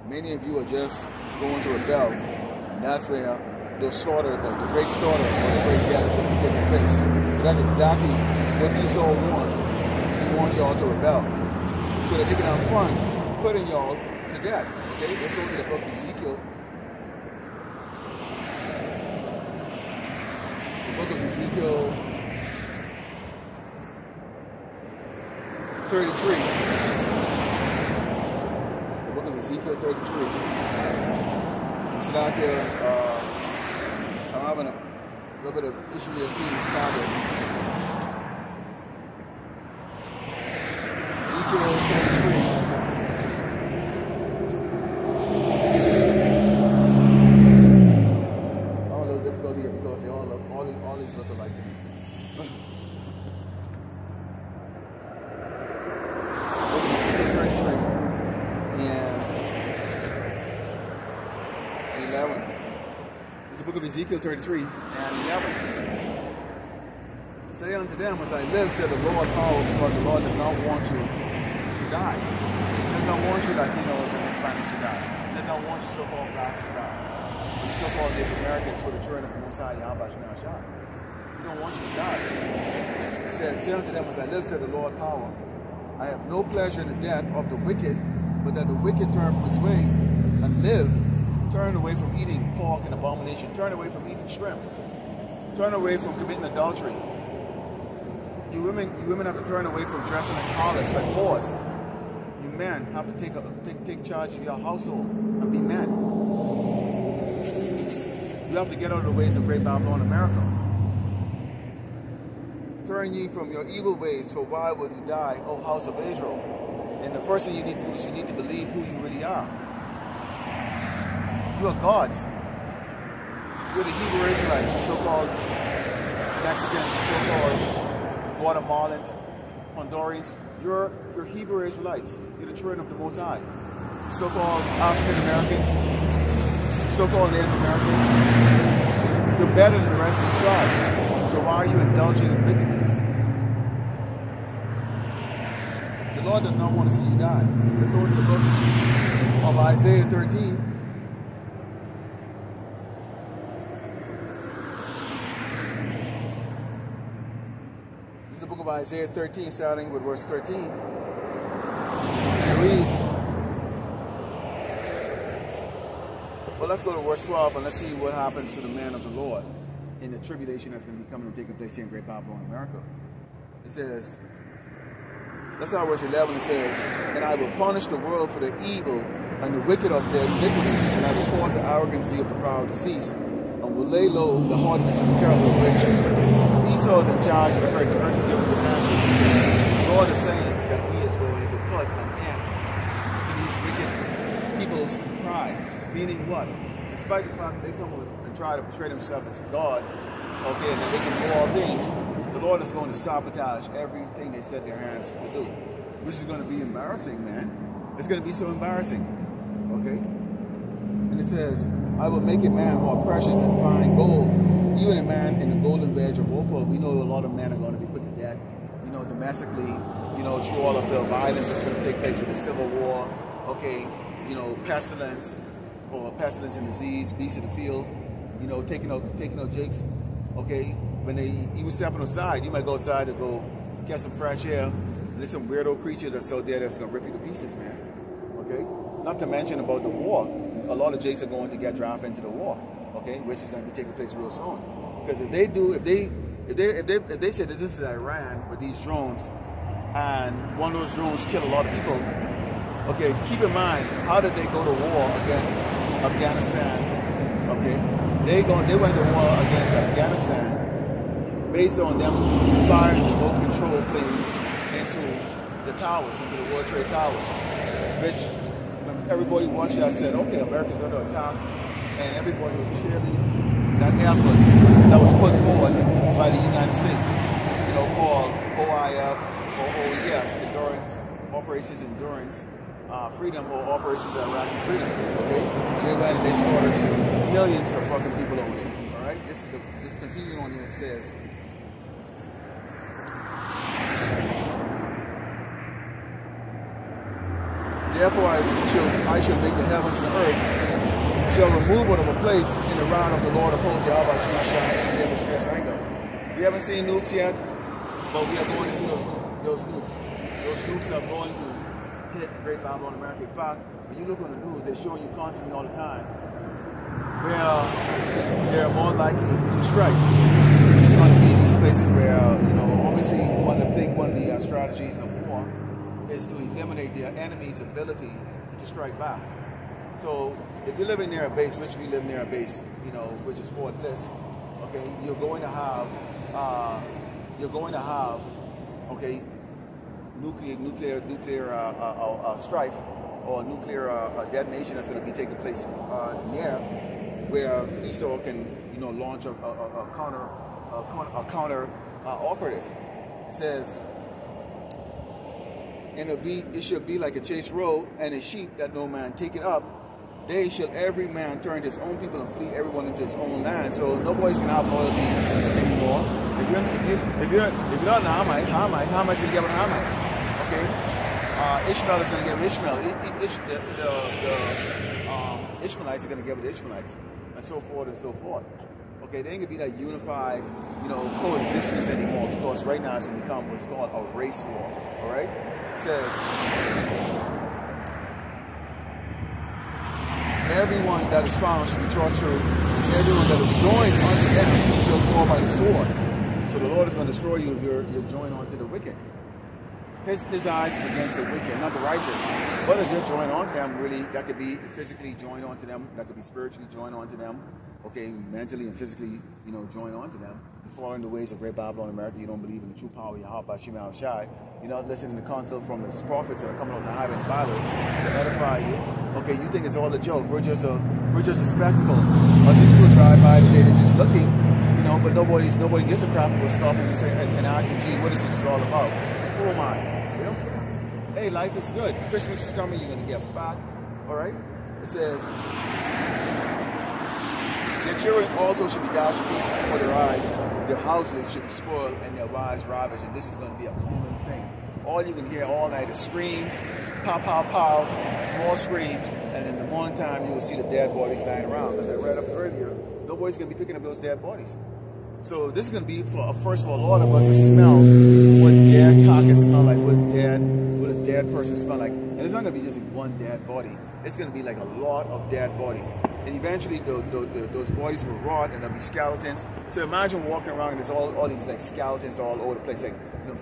Many of you are just going to rebel. And that's where the slaughter, the great slaughter or the great death is going to be taking place. But that's exactly what Esau wants. Is he wants y'all to rebel. So that they can have fun putting y'all to death. Okay, let's go to the book of Ezekiel. The book of Ezekiel 33. The book of Ezekiel 33. It's like I'm having a little bit of issue here seeing this topic. Ezekiel 33. All these look alike to me. And 11. It's the book of Ezekiel 33 and 11. "Say unto them, as I live, said the Lord power, because the Lord does not want you to die. He does not want you Latinos and Hispanics to die. He does not want you so-called blacks to die. You so-called Native Americans for the children of the Most High Yahweh Shah. He don't want you to die. He said, "Say unto them, as I live, said the Lord power, I have no pleasure in the death of the wicked, but that the wicked turn from his way and live. Turn away from eating pork and abomination. Turn away from eating shrimp. Turn away from committing adultery. You women have to turn away from dressing in harlots like whores. You men have to take charge of your household and be men. You have to get out of the ways of great Babylon, America. Turn ye from your evil ways, for why will you die, O house of Israel?" And the first thing you need to do is you need to believe who you really are. You are gods. You're the Hebrew Israelites, the so-called Mexicans, the so-called Guatemalans, Hondurans. You're Hebrew Israelites. You're the children of the Most High. So-called African Americans, so-called Native Americans. You're better than the rest of the tribes. So why are you indulging in wickedness? The Lord does not want to see you die. Let's go to the book of Isaiah 13. Isaiah 13, starting with verse 13. And it reads, well, let's go to verse 12 and let's see what happens to the man of the Lord in the tribulation that's going to be coming and taking place here in Great Babylon, America. It says, that's how verse 11 it says, and I will punish the world for their evil and the wicked of their iniquities, and I will cause the arrogancy of the proud to cease, and will lay low the hardness of the terrible rich. Esau is in charge of the earth. The earth is given to master. The Lord is saying that he is going to put an end to these wicked people's pride. Meaning what? Despite the fact that they come and try to portray themselves as God, okay, and that they can do all things, the Lord is going to sabotage everything they set their hands to do, which is going to be embarrassing, man. It's going to be so embarrassing, okay? And it says, I will make a man more precious than fine gold, even a man in the golden wedge of Ophir. We know a lot of men are going to be put to death, you know, domestically, you know, through all of the violence that's going to take place with the Civil War, okay, you know, pestilence, or pestilence and disease, beasts of the field, you know, taking out jakes, okay? When you was stepping outside, you might go outside to go get some fresh air, and there's some weirdo creature that's out there that's gonna rip you to pieces, man, okay? Not to mention about the war. A lot of jakes are going to get drafted into the war, okay? Which is gonna be taking place real soon. Because if they say that this is Iran with these drones, and one of those drones kill a lot of people, okay, keep in mind, how did they go to war against Afghanistan? Okay, they went to war against Afghanistan based on them firing remote control planes into the towers, into the World Trade Towers. Which, when everybody watched that, said, okay, America's under attack, and everybody was cheerleading that effort that was put forward by the United States, you know, called OIF or OEF, Endurance, Operations Endurance. Freedom, or Operations Iraqi Freedom, okay? And they went and they slaughtered millions of fucking people over there, all right? This continuing on here, it says, therefore I shall make the heavens and the earth, shall remove it of a place in the round of the Lord of hosts, Yahweh Shemashah, and his fierce anger. We haven't seen nukes yet, but we are going to see those nukes. Those nukes are going to hit Great Babylon, America. In fact, when you look on the news, they're showing you constantly all the time where they're more likely to strike. It's going to be these places where, you know, obviously one of the strategies of war is to eliminate their enemy's ability to strike back. So if you're living near a base, which we live near a base, you know, which is Fort Bliss, okay, you're going to have, okay, nuclear strife or nuclear detonation that's going to be taking place near where Esau can, you know, launch a counter operative. It says, and it shall be like a chased road and a sheep that no man take it up. They shall every man turn to his own people and flee everyone into his own land. So nobody's gonna have loyalty anymore. If you're not an Hamite's gonna get with Hamites. Okay? Ishmael is gonna get with Ishmael. Ishmaelites are gonna get with Ishmaelites, and so forth and so forth. Okay, there ain't gonna be that unified, you know, coexistence anymore, because right now it's gonna become what's called a race war. All right? It says, everyone that is found shall be thrust through, everyone that is joined unto them shall fall by the sword. So the Lord is going to destroy you if you're joined onto the wicked. His eyes is against the wicked, not the righteous. But if you're joined onto them, really, that could be physically joined onto them, that could be spiritually joined onto them, okay, mentally and physically, you know, joined onto them. You fall in the ways of Great Babylon, America. You don't believe in the true power of Yahweh Shema Shai. You're not listening to counsel from the prophets that are coming on the highway and byway to edify you. Okay, you think it's all a joke. We're just a spectacle. Us these people drive by today, they're just looking, you know, but nobody gives a crap about stopping and saying and asking, gee, what is this all about? Who am I? They don't care. Hey, life is good. Christmas is coming, you're gonna get fat. Alright? It says, their children also should be dashed to pieces before their eyes, their houses should be spoiled, and their wives ravaged, and this is gonna be a common thing. All you can hear all night is screams, pow, pow, pow, small screams, and in the morning time you will see the dead bodies lying around. As I read up earlier, nobody's going to be picking up those dead bodies. So this is going to be for first of all, a lot of us to smell what dead carcass smell like, what a dead person smell like. And it's not going to be just one dead body. It's going to be like a lot of dead bodies. And eventually those bodies will rot and there'll be skeletons. So imagine walking around and there's all these like skeletons all over the place, like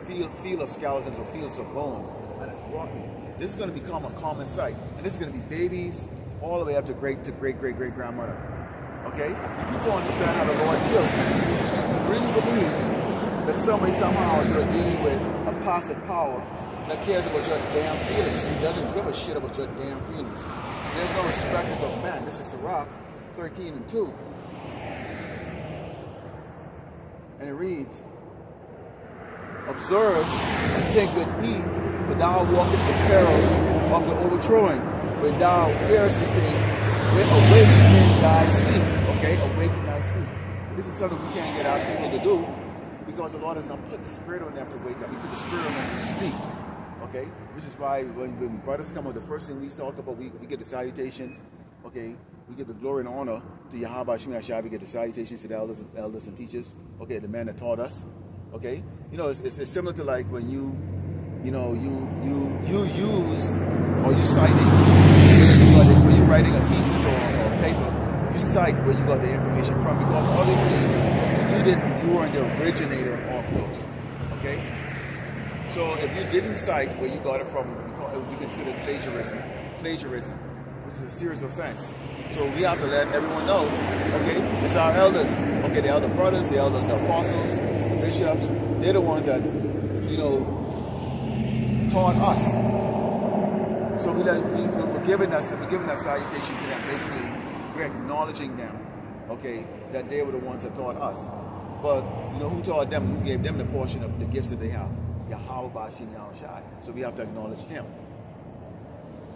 field of skeletons or fields of bones, and it's rotting. This is going to become a common sight. And this is going to be babies all the way up to great grandmother. Okay? People understand how the Lord deals. Really believe that somehow you're dealing with a passive power that cares about your damn feelings. He doesn't give a shit about your damn feelings. There's no respecters of man. This is Sirach 13:2. And it reads, observe and take good heed, for thou walkest in peril of the overthrowing. When thou hearest, he says, awake in thy sleep. Okay, awake in thy sleep. This is something we can't get our people to do because the Lord has not put the Spirit on them to wake up. He put the Spirit on them to sleep. Okay, which is why when brothers come up, the first thing we talk about, we give the salutations. Okay, we give the glory and honor to Yahweh Shemi Ashai. We give the salutations to the elders and teachers. Okay, the men that taught us. Okay, you know, it's similar to like when you use or you citing when you're writing a thesis or a paper, you cite where you got the information from, because obviously you weren't the originator of those. Okay, so if you didn't cite where you got it from, you consider plagiarism, which is a serious offense. So we have to let everyone know. Okay, it's our elders. Okay, the elder brothers, the apostles, the bishops. They're the ones that taught us. So we're giving that salutation to them. Basically, we're acknowledging them, okay, that they were the ones that taught us. But who taught them? Who gave them the portion of the gifts that they have? Yahweh Bashim Yahushai. So we have to acknowledge him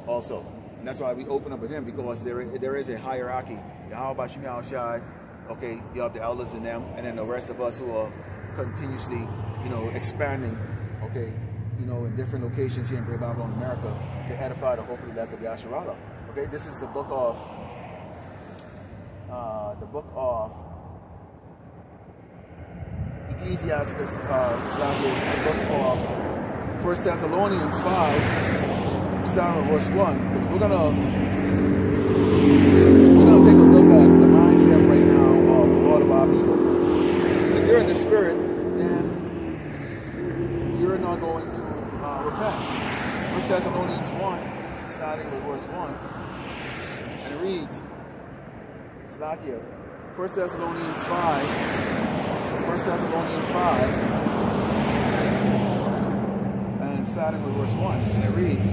also. And that's why we open up with him, because there is a hierarchy. Yahweh Bashim Yahushai, okay, you have the elders in them, and then the rest of us who are continuously, expanding, okay, in different locations here in Great Babylon, America, to edify the hopefully elect of Yasharala. Okay, this is the book of Ecclesiasticus, the book of 1 Thessalonians 5, starting with verse 1, because we're gonna take a look at the mindset right now of a lot of our people. If you're in the spirit, then you're not going to repent. 1 Thessalonians 1, starting with verse 1, and it reads, Slakia, 1 Thessalonians 5, and starting with verse 1, and it reads,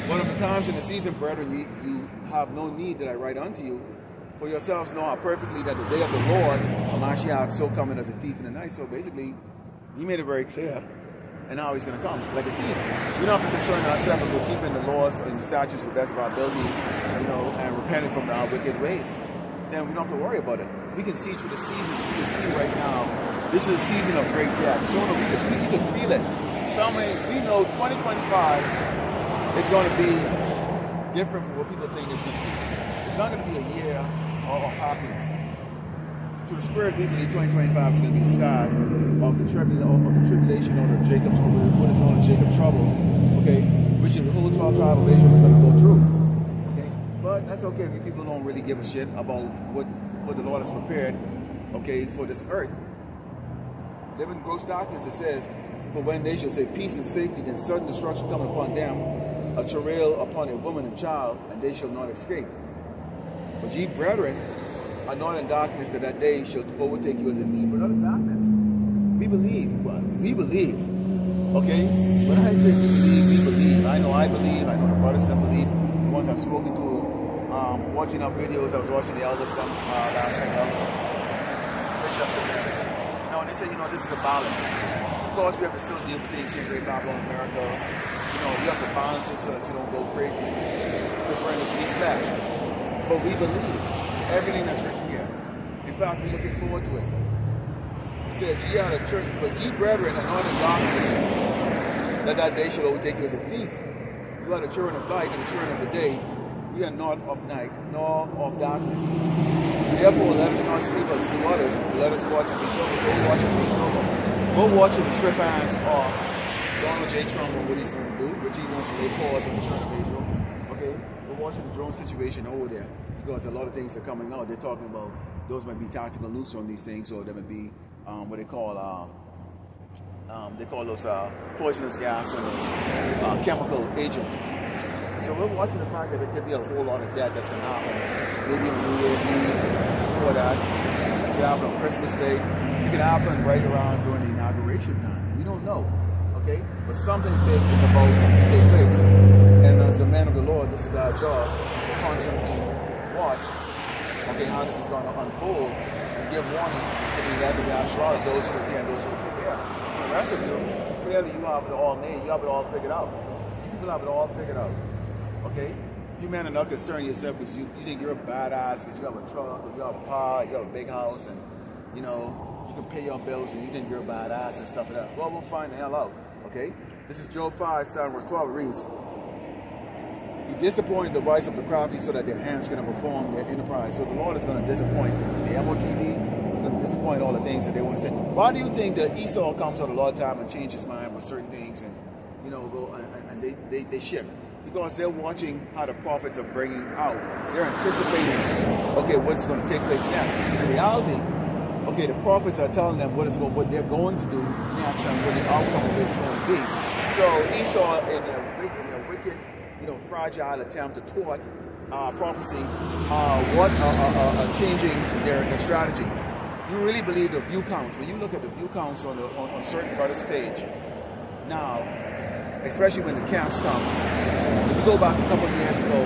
one of the times in the season, brethren, you have no need that I write unto you, for yourselves know how perfectly that the day of the Lord, Mashiach, so coming as a thief in the night. So basically, he made it very clear and how he's going to come, like a thief. We don't have to concern ourselves with keeping the laws and statutes to the best of our ability, and repenting from our wicked ways. Then we don't have to worry about it. We can see through the seasons. We can see right now, this is a season of great death. Sooner we can feel it. We know 2025 is going to be different from what people think it's going to be. It's not going to be a year of happiness. To the spirit, we believe 2025 is going to be the start of the tribulation or the Jacob's, or what is known as Jacob's trouble, okay, which is the whole 12 tribe of Israel is going to go through. Okay, but that's okay if you people don't really give a shit about what the Lord has prepared, okay, for this earth. Live in gross darkness, it says, for when they shall say peace and safety, then sudden destruction come upon them, a travail upon a woman and child, and they shall not escape. But ye brethren are not in darkness, that day shall overtake you as a thief. We're not in darkness. We believe. Okay? When I say we believe. I know the Protestant believe. The ones I've spoken to, watching our videos, I was watching the elders last night, bishops and everything. And they say, this is a balance. Of course, we have to still deal with things here in Great Babylon, America. You have to balance it so that you don't go crazy, because we're in this weak flesh. But we believe everything that's written here. In fact, we're looking forward to it. It says, ye are the church, but ye brethren are not in darkness, that day shall overtake you as a thief. You are the children of light and the children of the day. We are not of night, nor of darkness. Therefore, let us not sleep as do others, but let us watch and be sober. So watch and be sober. Go watch the swift hands of Donald J. Trump on what he's going to do, which he wants to lay pause on the return of Israel. Okay? We're watching the drone situation over there because a lot of things are coming out. They're talking about those might be tactical nukes on these things, or there might be what they call those poisonous gas or those chemical agent. So we're watching the fact that there could be a whole lot of that that's going to happen. Maybe on New Year's Eve, before that. It could happen on Christmas Day. It could happen right around during the inauguration time. We don't know, okay? But something big is about to take place. And as a man of the Lord, this is our job to constantly watch, okay, how this is going to unfold and give warning to the elect of those who are here and those who are here. For the rest of you, clearly you have it all made. You have it all figured out. People have it all figured out. Okay? You men are not concerned yourself because you think you're a badass because you have a truck, or you have a car, you have a big house, and you know, you can pay your bills and you think you're a badass and stuff like that. Well, we'll find the hell out. Okay? This is Job 5, 7, verse 12 reads, He disappointed the wives of the crafty so that their hands can perform their enterprise. So the Lord is going to disappoint the MOTD. He's going to disappoint all the things that they want to say. Why do you think that Esau comes out a lot of time and changes his mind with certain things and, you know, go and they shift? Because they're watching how the prophets are bringing out. They're anticipating, okay, what's going to take place next. In reality, okay, the prophets are telling them what they're going to do next and what the outcome of it's going to be. So Esau, in their wicked, you know, fragile attempt to thwart prophecy, changing their strategy. You really believe the view counts. When you look at the view counts on certain brothers' page, now, especially when the camps come, if you go back a couple of years ago,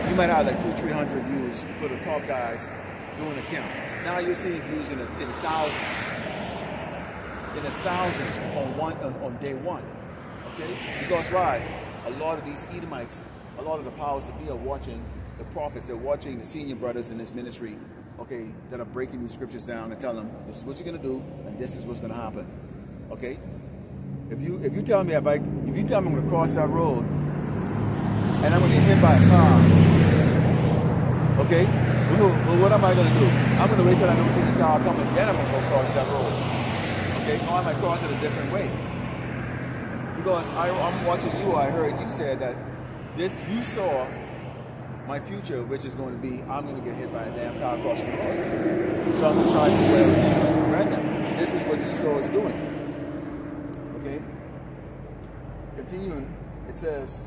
you might have like 200-300 views for the top guys doing the camp. Now you're seeing views in the thousands. In the thousands on day one. Okay? Because why? A lot of these Edomites, a lot of the powers that be are watching the prophets, they're watching the senior brothers in this ministry, okay, that are breaking these scriptures down and telling them, this is what you're gonna do, and this is what's gonna happen. Okay? If you tell me I'm gonna cross that road and I'm gonna get hit by a car, okay? Well, what am I gonna do? I'm gonna wait till I don't see the car coming, then I'm gonna go cross that road. Okay? Or I might cross it a different way. Because I'm watching you, I heard you said that you saw my future, which is going to be, I'm going to get hit by a damn car crossing the road. So I'm going to try to do everything to prevent that. This is what Esau is doing. Okay? Continuing, it says,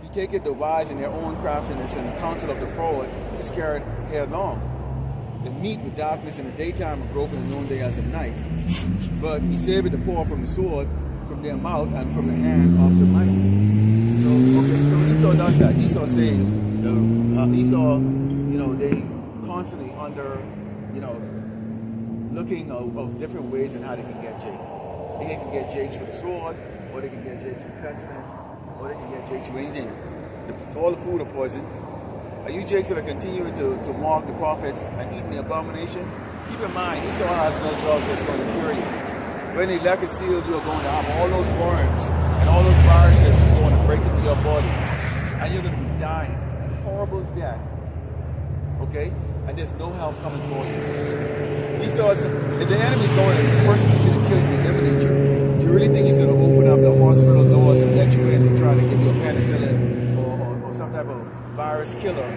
He taketh the wise in their own craftiness, and the counsel of the forward is carried headlong. They meet with darkness in the daytime and broken in noonday as at night. But he saveth the poor from the sword, from their mouth, and from the hand of the mighty. So, okay, so Esau does that. Esau saved. Esau, you know, they constantly under, you know, looking of different ways in how they can get Jake. They can get Jake through the sword, or they can get Jake through pestilence, or they can get Jake through anything. All the food are poison. Are you Jakes that are continuing to mock the prophets and eating the abomination? Keep in mind, Esau has no drugs that's going to cure you. When the elect is sealed, you are going to have all those worms and all those viruses is going to break into your body. And you're going to be dying a horrible death. Okay? And there's no help coming for you. Esau is, if the enemy is going to persecute you, to kill you, eliminate you, do you really think he's going to open up the hospital doors and let you in and try to give you a penicillin or some type of virus killer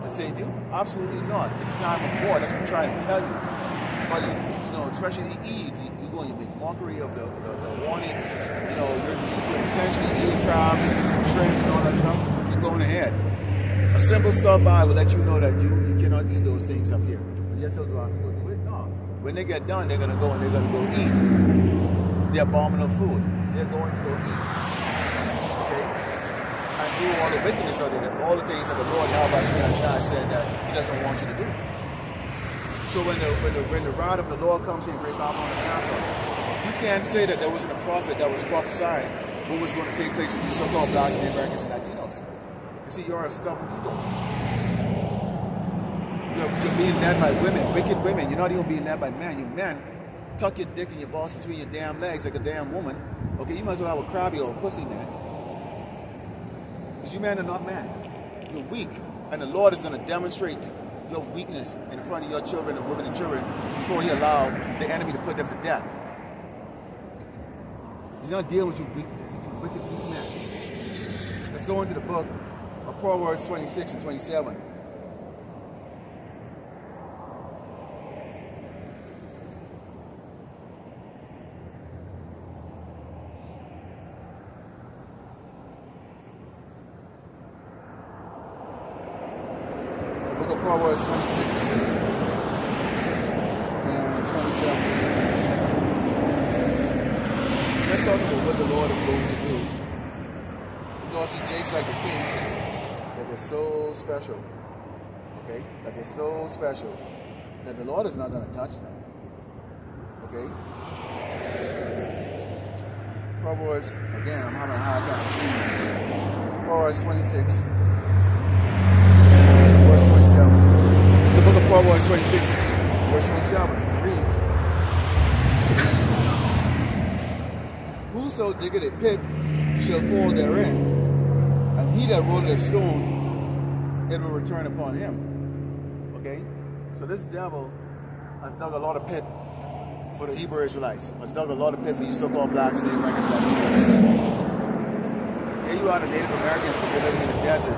to save you? Absolutely not. It's a time of war. That's what I'm trying to tell you. But you know, especially Eve, you're going to make mockery of the warnings. You know, you're potentially eating crabs and shrimps and all that stuff. Keep going ahead. A simple stop by will let you know that you cannot eat those things up here. Yes, they'll go do it. No. When they get done, they're going to go and they're going to go eat the abominable food. They're going to go eat. And do all the wickedness of it, all the things that the Lord Yahweh said that He doesn't want you to do. So when the rod of the Lord comes in great Babylon and Africa, you can't say that there wasn't a prophet that was prophesying what was going to take place with you so-called blacks, the Americans, and Latinos. You see, you're a stubborn people. You're being led by women, wicked women. You're not even being led by men. You men tuck your dick and your balls between your damn legs like a damn woman. Okay, you might as well have a crabby or a pussy man. Because you men are not men. You're weak. And the Lord is going to demonstrate your weakness in front of your children and women and children before he allow the enemy to put them to death. He's not dealing with you wicked men. Let's go into the book of Proverbs 26 and 27. Proverbs 26 and 27. Let's talk about what the Lord is going to do. Because he takes like a king, that they're so special. Okay? That they're so special that the Lord is not going to touch them. Okay? Proverbs, again, I'm having a hard time seeing this. Proverbs 26. Verse 27. The book of Proverbs 26, verse 27 reads, Whoso diggeth a pit shall fall therein, and he that rolleth a stone, it will return upon him. Okay? So this devil has dug a lot of pit for the Hebrew Israelites. Has dug a lot of pit for you so-called blacks, Native Americans, Latinos. Here you are, the Native Americans, people living in the desert,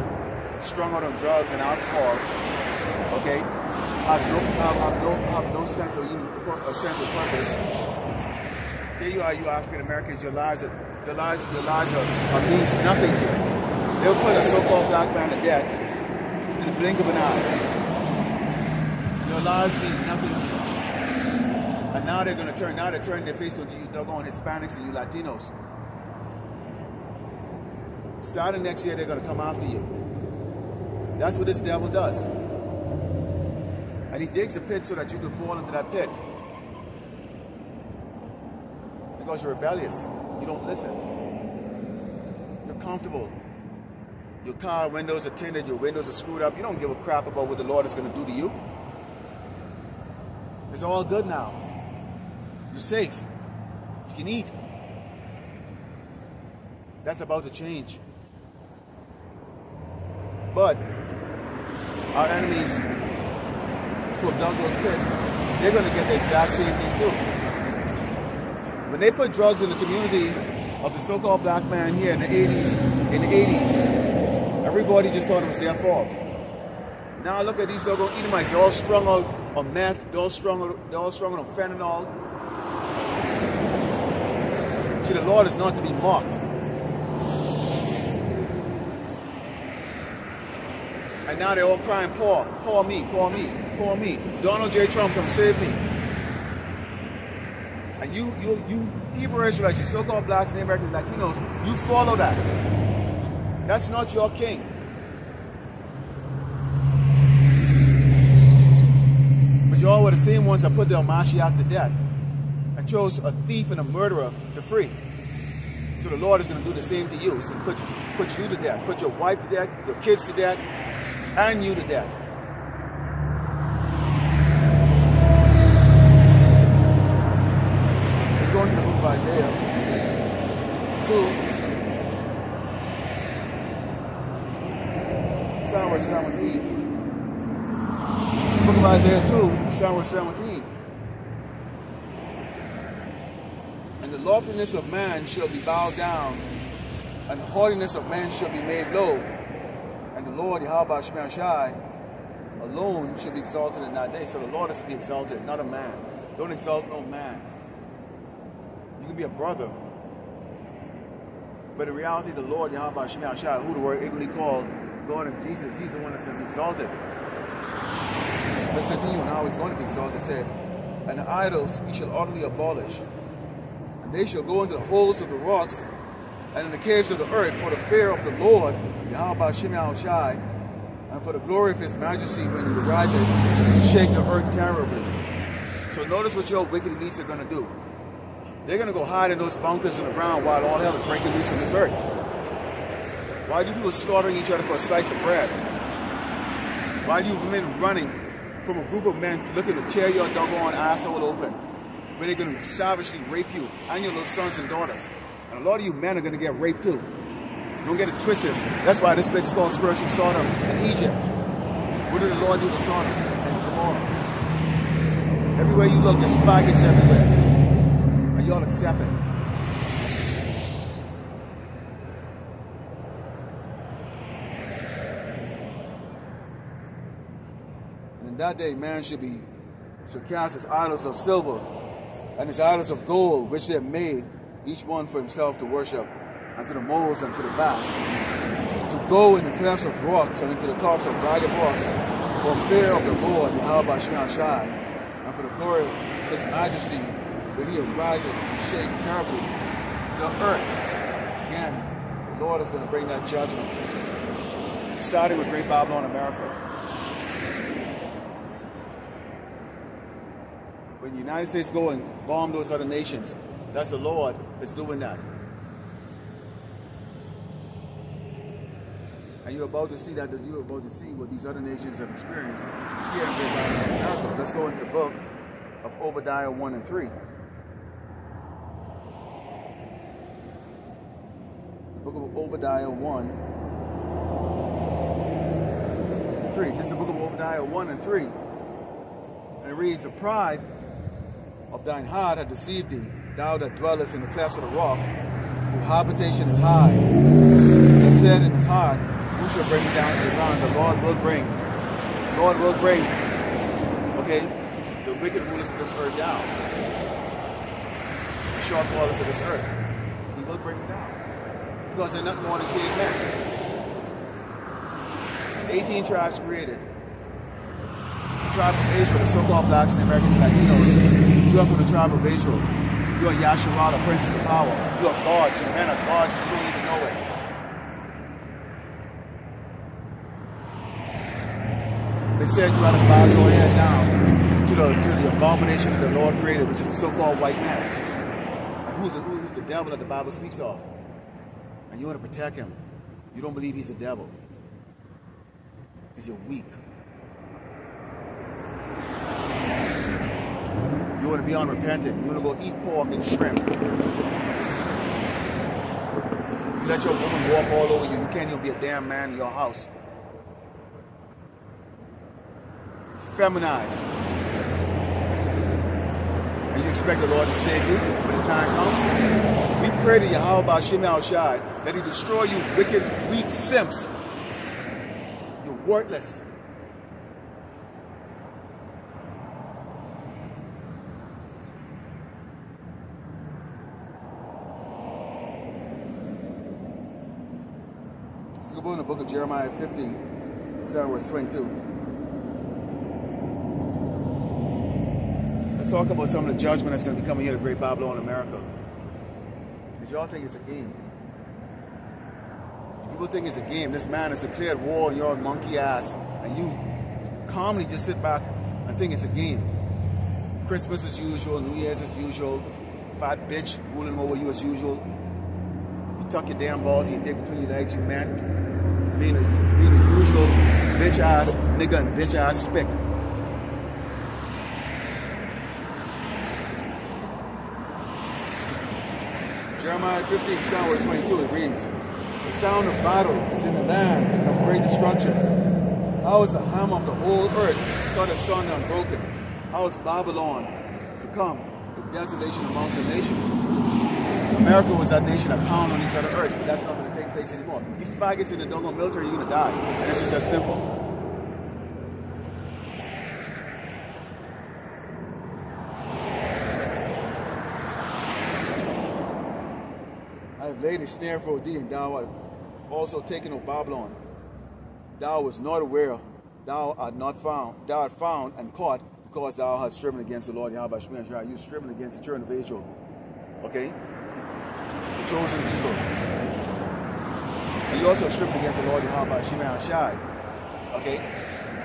strung out on drugs and alcohol, okay, have no sense of purpose. Here you are, you African Americans, your lives are means nothing to you. They'll put a so-called black man to death in the blink of an eye. Your lives mean nothing to you. And now they're turning their face onto you doggone Hispanics and you Latinos. Starting next year, they're going to come after you. That's what this devil does. And he digs a pit so that you can fall into that pit. Because you're rebellious. You don't listen. You're comfortable. Your car windows are tinted, your windows are screwed up. You don't give a crap about what the Lord is going to do to you. It's all good now. You're safe. You can eat. That's about to change. But our enemies who have dug those pits, they're going to get the exact same thing too. When they put drugs in the community of the so-called black man here in the 80s, everybody just thought it was their fault. Now look at these doggone Edomites, they're all strung out on meth, they're all strung out on fentanyl. See, the Lord is not to be mocked. And now they're all crying, poor me, poor me, poor me. Donald J. Trump, come save me. And you Hebrew Israelites, you so-called blacks, Native Americans, Latinos, you follow that. That's not your king. But y'all were the same ones that put the Mashiach to death and chose a thief and a murderer to free. So the Lord is going to do the same to you. He's going to put you to death, put your wife to death, your kids to death, and you to death. Let's go into the book of Isaiah 2. Psalm verse 17. Book of Isaiah 2, Psalm verse 17. And the loftiness of man shall be bowed down, and the haughtiness of man shall be made low. And the Lord, Yahweh Shema Shai, alone shall be exalted in that day. So the Lord is to be exalted, not a man. Don't exalt no man. You can be a brother. But in reality, the Lord, Yahweh Shema Shai, who the word equally called God and Jesus, he's the one that's going to be exalted. Let's continue on how he's going to be exalted. It says, and the idols he shall utterly abolish, and they shall go into the holes of the rocks, and in the caves of the earth, for the fear of the Lord, Yahweh Shema Shai, and for the glory of his majesty when he arises and shake the earth terribly. So notice what your wicked elites are going to do. They're going to go hide in those bunkers in the ground while all hell is breaking loose in this earth. Why do people slaughtering each other for a slice of bread? Why do you men running from a group of men looking to tear your doggone asshole open, where they're going to savagely rape you and your little sons and daughters? And a lot of you men are going to get raped too. Don't get it twisted. That's why this place is called spiritual Sodom in Egypt. What did the Lord do to Sodom and Gomorrah? Everywhere you look, there's faggots everywhere. And y'all accept it. And in that day, man should cast his idols of silver and his idols of gold, which they have made, each one for himself to worship, and to the moles and to the bats, to go in the clefts of rocks and into the tops of ragged rocks, for fear of the Lord, Yahweh Shai, and for the glory of his majesty, when he arises to shake terribly the earth. Again, the Lord is going to bring that judgment, starting with Great Babylon, America. When the United States go and bomb those other nations, that's the Lord that's doing that. And you're about to see that, you're about to see what these other nations have experienced here in Great Babylon, America. Let's go into the book of Obadiah 1 and 3. The book of Obadiah 1 and 3. This is the book of Obadiah 1 and 3. And it reads, the pride of thine heart hath deceived thee, thou that dwellest in the clefts of the rock, whose habitation is high. That said in his heart, who shall bring me down to the ground? The Lord will bring. The Lord will bring, okay, the wicked rulers of this earth down. The sharp waters of this earth. He will bring them down. Because they're nothing more than cavemen. 18 tribes created. The tribe of Israel, the so-called blacks and Americans and Latinos. You are from the tribe of Israel. You are Yahshua, the Prince of the Power. You are gods. You men are gods. You don't even know it. They said you had to bow your head down to the abomination that the Lord created, which is the so-called white man. And who's the devil that the Bible speaks of? And you want to protect him. You don't believe he's the devil. Because you're weak. You want to be unrepentant. You want to go eat pork and shrimp. You let your woman walk all over you. You can't even be a damn man in your house. Feminize. And you expect the Lord to save you when the time comes? We pray to Yahweh Shemel Shai that he destroy you wicked, weak simps. You're worthless. Let's go in the book of Jeremiah 50, verse 22. Let's talk about some of the judgment that's going to be coming here to Great Babylon, America. Because y'all think it's a game. People think it's a game. This man has declared war on your monkey ass. And you calmly just sit back and think it's a game. Christmas as usual, New Year's as usual. Fat bitch ruling over you as usual. You tuck your damn balls and you dick between your legs, you man. Being a usual bitch ass nigga and bitch ass spick. Jeremiah 50, verse 22, it reads, the sound of battle is in the land of great destruction. How is the hammer of the whole earth cut asunder and broken? How is Babylon become the desolation amongst the nation? America was that nation that pounded on these other earths, but that's not going to take place anymore. You faggots in the dongle military, you're going to die. And it's just that simple. I have laid a snare for thee, and thou art also taken of Babylon. Thou wast not aware, thou art found and caught, because thou hast striven against the Lord Yahweh Shemel. You striven against the children of Israel. Okay? The chosen people. And you also striven against the Lord Yahweh Shemel Shai. Okay?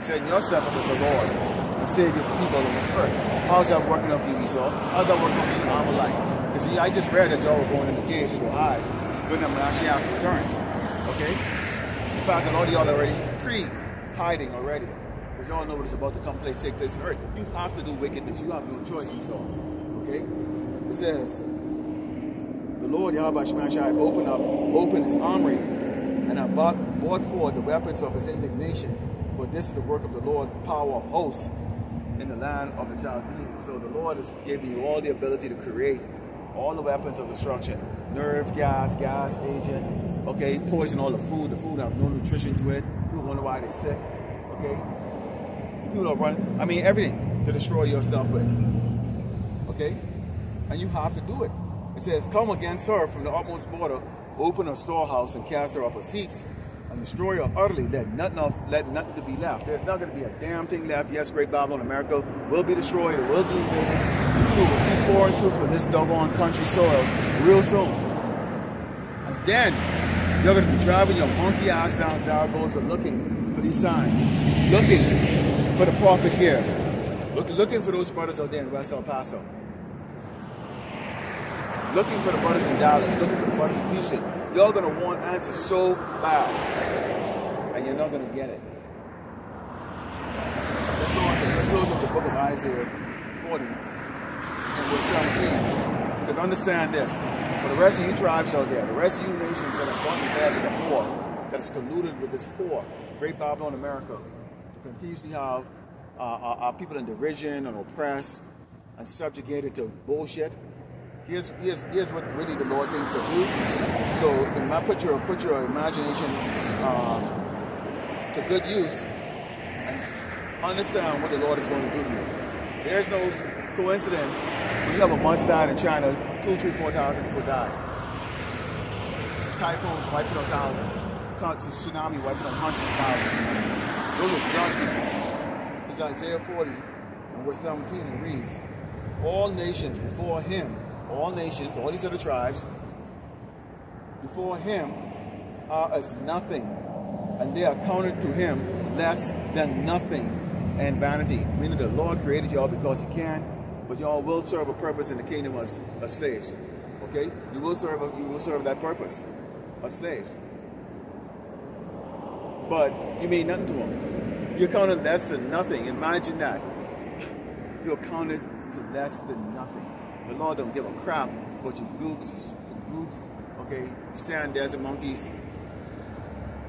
Setting yourself up as the Lord and Savior of the people on this earth. How's that working out for you, Esau? How's that working out for you, Amalek? Because see, I just read that y'all were going in the caves to go hide when the Mashiach returns. Okay? In fact, a lot of y'all are already pre-hiding already. Because y'all know what is about to take place on earth. You have to do wickedness. You have no choice, Esau. Okay? It says, the Lord Yahweh Shemel Shai opened his armory and have brought forth the weapons of his indignation. For this is the work of the Lord, power of hosts in the land of the Chaldeans. So the Lord has given you all the ability to create all the weapons of destruction. Nerve, gas agent, okay, poison all the food have no nutrition to it. People wonder why they're sick, okay? People are running, I mean everything to destroy yourself with, okay? And you have to do it. It says, come against her from the utmost border, open her storehouse and cast her up her heaps, and destroy her utterly, let nothing to be left. There's not going to be a damn thing left. Yes, Great Babylon, America will be destroyed, it will be invaded. People will see foreign troops from this doggone country soil real soon. And then, you're going to be driving your monkey ass down Zaragoza looking for these signs, looking for the prophet here, looking for those brothers out there in West El Paso, looking for the brothers in Dallas, looking for the brothers in Houston. Y'all going to want answers so bad, and you're not going to get it. Let's close up the book of Isaiah 40 and verse 17. Because understand this, for the rest of you tribes out there, the rest of you nations that have gone to bed with the whore, that is colluded with this whore, Great Babylon, America, to continuously have our people in derision and oppressed and subjugated to bullshit. Here's what really the Lord thinks of you. So put your imagination to good use and understand what the Lord is going to do to you. There's no coincidence. When you have a mudslide in China, 2,000, 3,000, 4,000 people die. Typhoons wiping out thousands. Tsunami wiping out hundreds of thousands. Those are judgments. It's Isaiah 40 and verse 17. It reads, all nations before him, all nations, all these other tribes, before him are as nothing, and they are counted to him less than nothing and vanity. Meaning the Lord created y'all because he can, but y'all will serve a purpose in the kingdom as slaves. Okay? You will serve that purpose as slaves. But you mean nothing to him. You're counted less than nothing. Imagine that. You're counted to less than nothing. The Lord don't give a crap about you gooks, okay, you sand desert monkeys,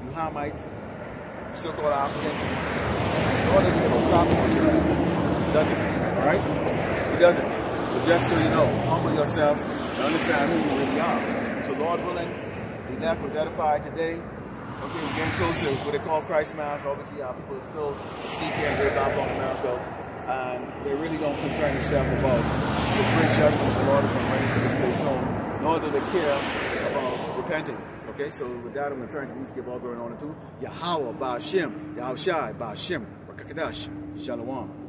you Hamites, you so-called Africans. The Lord doesn't give a crap about your ass. He doesn't, alright? He doesn't. So just so you know, humble yourself and understand who you really are. So Lord willing, the elect was edified today. Okay, we're getting closer to what they call Christ Mass. Obviously, our people are still asleep here in Great Babylon, America. And they really don't concern themselves about the great judgment the Lord is going to bring into this place soon, nor do they care about repenting. Okay, so with that, I'm going to turn to these, give all glory and honor to Yahweh, Ba'ashem, Yahushai, Ba'ashem, Rakakadash, Shalom.